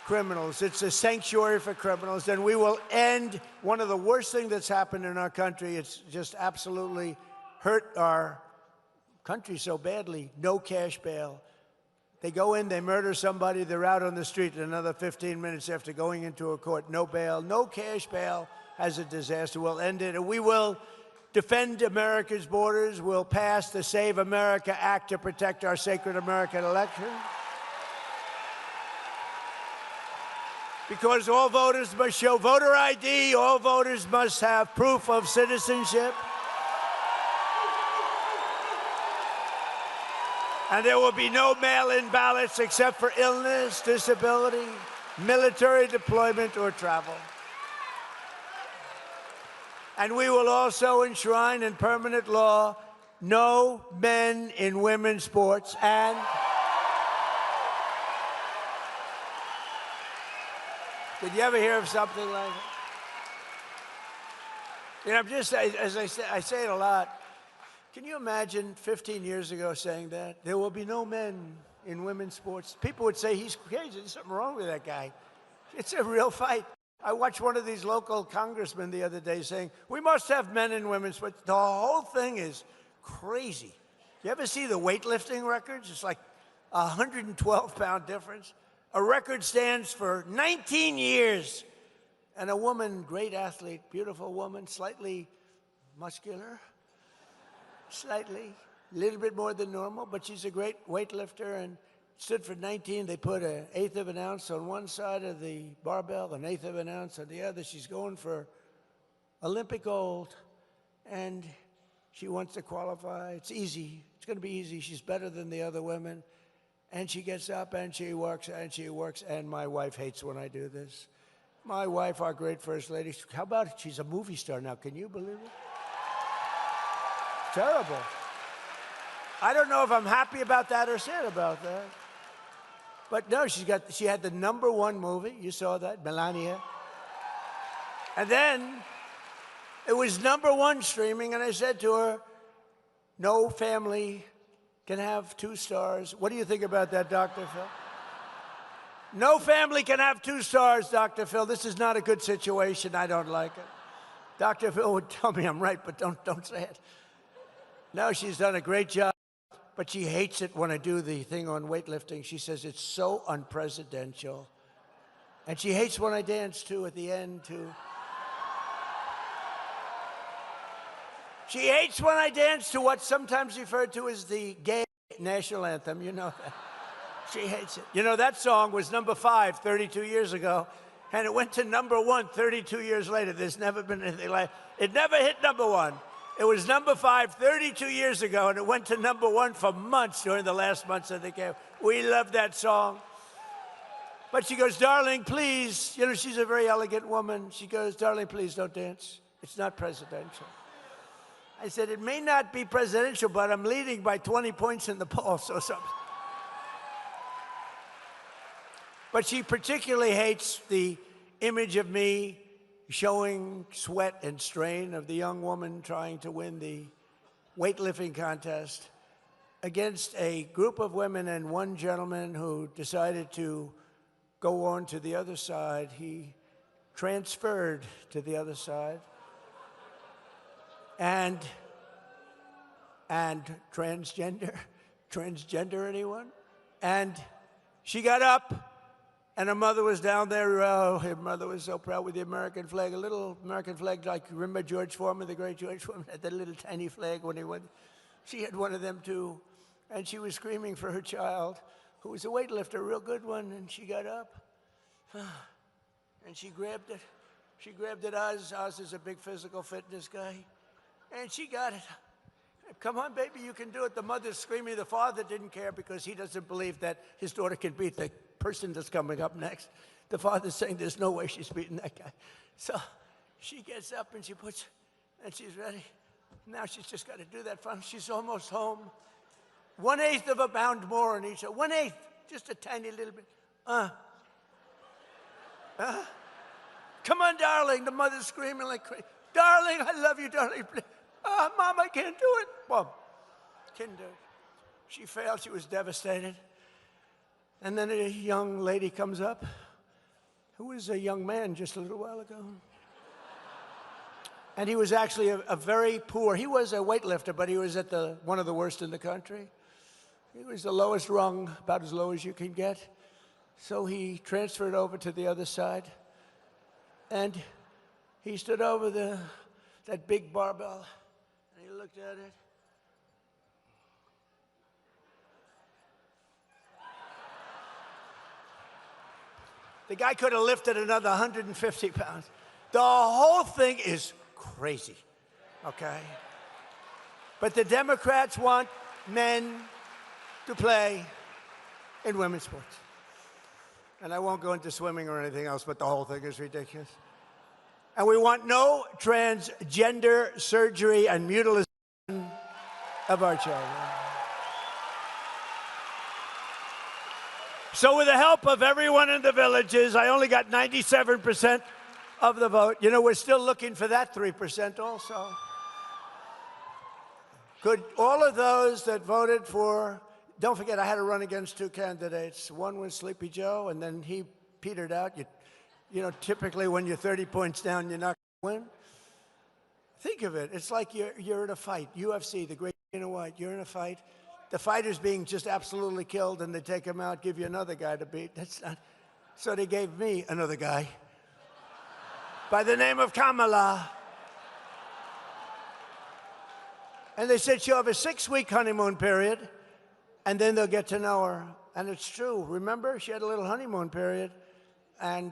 criminals. It's a sanctuary for criminals, and we will end one of the worst things that's happened in our country. It's just absolutely hurt our country so badly. No cash bail. They go in, they murder somebody, they're out on the street in another 15 minutes after going into a court. No bail, no cash bail. As a disaster, we'll end it, and we will defend America's borders. We'll pass the Save America Act to protect our sacred American election. Because all voters must show voter ID, all voters must have proof of citizenship. And there will be no mail-in ballots except for illness, disability, military deployment, or travel. And we will also enshrine in permanent law no men in women's sports. And did you ever hear of something like that? You know, I'm just, as I say it a lot. Can you imagine 15 years ago saying that? There will be no men in women's sports. People would say, he's crazy, there's something wrong with that guy. It's a real fight. I watched one of these local congressmen the other day saying, we must have men in women's sports. The whole thing is crazy. You ever see the weightlifting records? It's like a 112-pound difference. A record stands for 19 years. And a woman, great athlete, beautiful woman, slightly muscular, slightly, a little bit more than normal, but she's a great weightlifter and stood for 19. They put an eighth of an ounce on one side of the barbell, an eighth of an ounce on the other. She's going for Olympic gold, and she wants to qualify. It's easy. It's going to be easy. She's better than the other women. And she gets up and she works and she works, and my wife hates when I do this. My wife, our great first lady, how about it? She's a movie star now. Can you believe it? Terrible. I don't know if I'm happy about that or sad about that. But no, she had the #1 movie. You saw that, Melania. And then it was #1 streaming, and I said to her, no family can have 2 stars. What do you think about that, Dr. Phil? No family can have 2 stars, Dr. Phil. This is not a good situation. I don't like it. Dr. Phil would tell me I'm right, but don't say it. No, she's done a great job, but she hates it when I do the thing on weightlifting. She says it's so unpresidential. And she hates when I dance, too, at the end, too. She hates when I dance to what's sometimes referred to as the gay national anthem. You know that. She hates it. You know, that song was #5 32 years ago, and it went to #1 32 years later. There's never been anything like it. It never hit #1. It was #5 32 years ago, and it went to #1 for months during the last months of the game. We love that song. But she goes, darling, please. You know, she's a very elegant woman. She goes, darling, please don't dance. It's not presidential. I said, it may not be presidential, but I'm leading by 20 points in the polls or something. But she particularly hates the image of me showing sweat and strain of the young woman trying to win the weightlifting contest against a group of women and one gentleman who decided to go on to the other side. He transferred to the other side. And transgender anyone? And she got up, and her mother was down there. Oh, her mother was so proud with the American flag, a little American flag, like, remember George Foreman, the great George Foreman, had that little tiny flag when he went. She had one of them too, and she was screaming for her child, who was a weightlifter, a real good one, and she got up, and she grabbed it. She grabbed it. Oz is a big physical fitness guy. And she got it. Come on, baby, you can do it. The mother's screaming. The father didn't care because he doesn't believe that his daughter can beat the person that's coming up next. The father's saying there's no way she's beating that guy. So She gets up and she puts, and she's ready. Now she's just got to do that fun. She's almost home. 1/8 of a pound more on each. 1/8, just a tiny little bit. Come on, darling. The mother's screaming like crazy. Darling, I love you, darling. Mom, I can't do it. Well, couldn't do it. She failed. She was devastated. And then a young lady comes up, who was a young man just a little while ago. And he was actually a very poor, he was a weightlifter, but he was at one of the worst in the country. He was the lowest rung, about as low as you can get. So he transferred over to the other side. And he stood over that big barbell, and he looked at it. The guy could have lifted another 150 pounds. The whole thing is crazy, okay? But the Democrats want men to play in women's sports. And I won't go into swimming or anything else, but the whole thing is ridiculous. And we want no transgender surgery and mutilation of our children. So with the help of everyone in the villages, I only got 97% of the vote. You know, we're still looking for that 3% also. Could all of those that voted for, don't forget, I had to run against two candidates. One was Sleepy Joe, and then he petered out. You know, typically when you're 30 points down, you're not going to win. Think of it. It's like you're in a fight. UFC, the great Dana White, you're in a fight. The fighter's being just absolutely killed, and they take him out, give you another guy to beat. That's not. So they gave me another guy by the name of Kamala. And they said she'll have a 6-week honeymoon period, and then they'll get to know her. And it's true. Remember, she had a little honeymoon period, and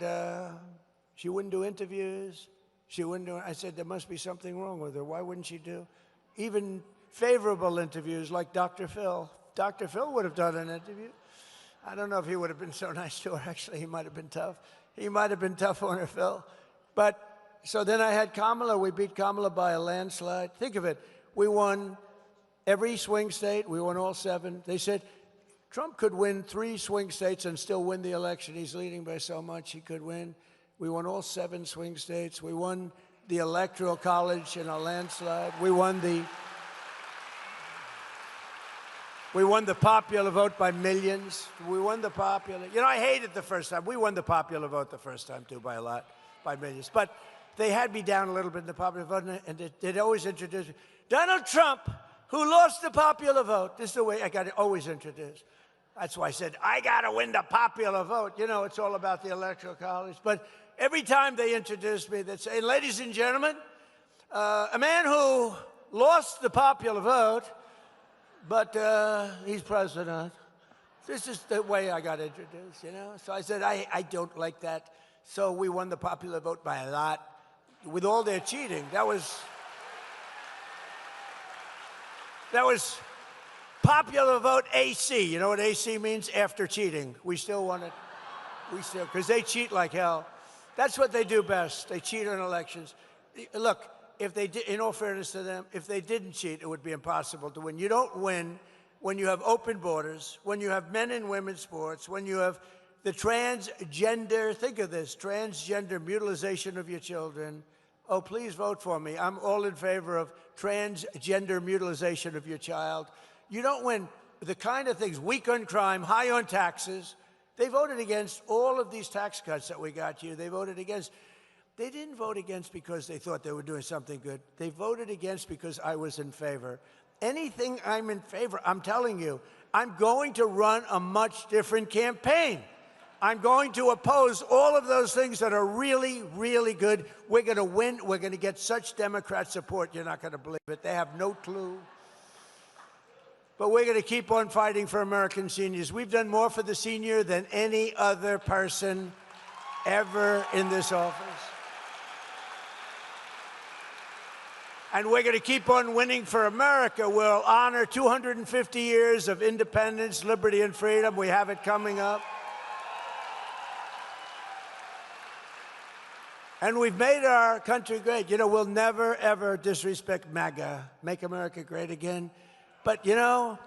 she wouldn't do interviews. She wouldn't do. I said, there must be something wrong with her. Why wouldn't she do even favorable interviews like Dr. Phil? Dr. Phil would have done an interview. I don't know if he would have been so nice to her. Actually, he might have been tough. He might have been tough on her, Phil. But so then I had Kamala. We beat Kamala by a landslide. Think of it. We won every swing state. We won all 7. They said Trump could win 3 swing states and still win the election. He's leading by so much he could win. We won all 7 swing states. We won the Electoral College in a landslide. We won the popular vote by millions. We won the popular. You know, I hated the first time. We won the popular vote the first time, too, by a lot, by millions. But they had me down a little bit in the popular vote, and they'd always introduce me. Donald Trump, who lost the popular vote. This is the way I got to always introduce. That's why I said, I got to win the popular vote. You know, it's all about the Electoral College. But every time they introduced me, they'd say, ladies and gentlemen, a man who lost the popular vote, but he's president. This is the way I got introduced, you know? So I said, I don't like that. So we won the popular vote by a lot. With all their cheating, that was popular vote AC. You know what AC means? After cheating. We still won it. Because they cheat like hell. That's what they do best. They cheat on elections. Look, if they did, in all fairness to them, if they didn't cheat, it would be impossible to win. You don't win when you have open borders, when you have men and women's sports, when you have the transgender, think of this, transgender mutilization of your children. Oh, please vote for me. I'm all in favor of transgender mutilization of your child. You don't win the kind of things, weak on crime, high on taxes. They voted against all of these tax cuts that we got you. They voted against. They didn't vote against because they thought they were doing something good. They voted against because I was in favor. Anything I'm in favor, I'm telling you, I'm going to run a much different campaign. I'm going to oppose all of those things that are really, really good. We're going to win. We're going to get such Democrat support, you're not going to believe it. They have no clue. But we're going to keep on fighting for American seniors. We've done more for the senior than any other person ever in this office. And we're going to keep on winning for America. We'll honor 250 years of independence, liberty, and freedom. We have it coming up. And we've made our country great. You know, we'll never, ever disrespect MAGA, Make America Great Again. But, you know,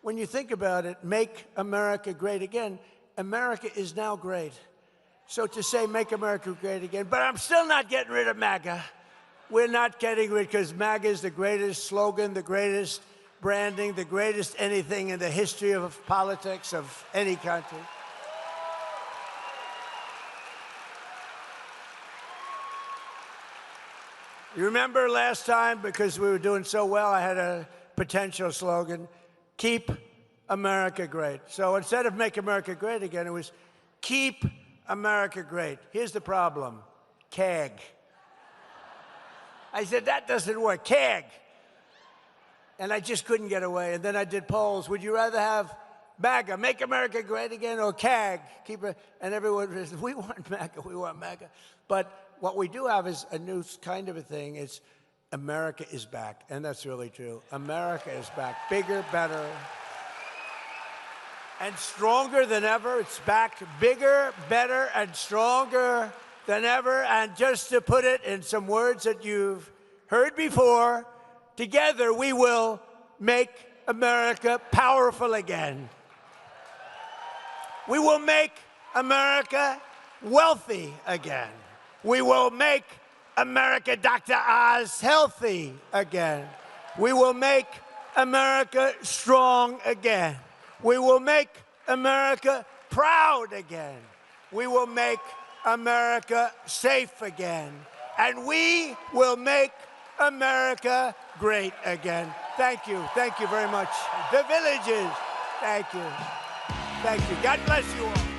when you think about it, Make America Great Again, America is now great. So to say Make America Great Again, but I'm still not getting rid of MAGA. We're not getting rid, because MAGA is the greatest slogan, the greatest branding, the greatest anything in the history of politics of any country. You remember last time, because we were doing so well, I had a potential slogan, Keep America Great. So instead of Make America Great Again, it was Keep America Great. Here's the problem, CAG. I said, that doesn't work, CAG. And I just couldn't get away. And then I did polls. Would you rather have MAGA, Make America Great Again, or CAG? And everyone said, we want MAGA, we want MAGA. But what we do have is a new kind of a thing. It's America is back. And that's really true. America is back. Bigger, better, and stronger than ever. It's back bigger, better, and stronger than ever. And just to put it in some words that you've heard before, together we will make America powerful again. We will make America wealthy again. We will make America, Dr. Oz, healthy again. We will make America strong again. We will make America proud again. We will make America safe again. And we will make America great again. Thank you. Thank you very much. The Villages. Thank you. Thank you. God bless you all.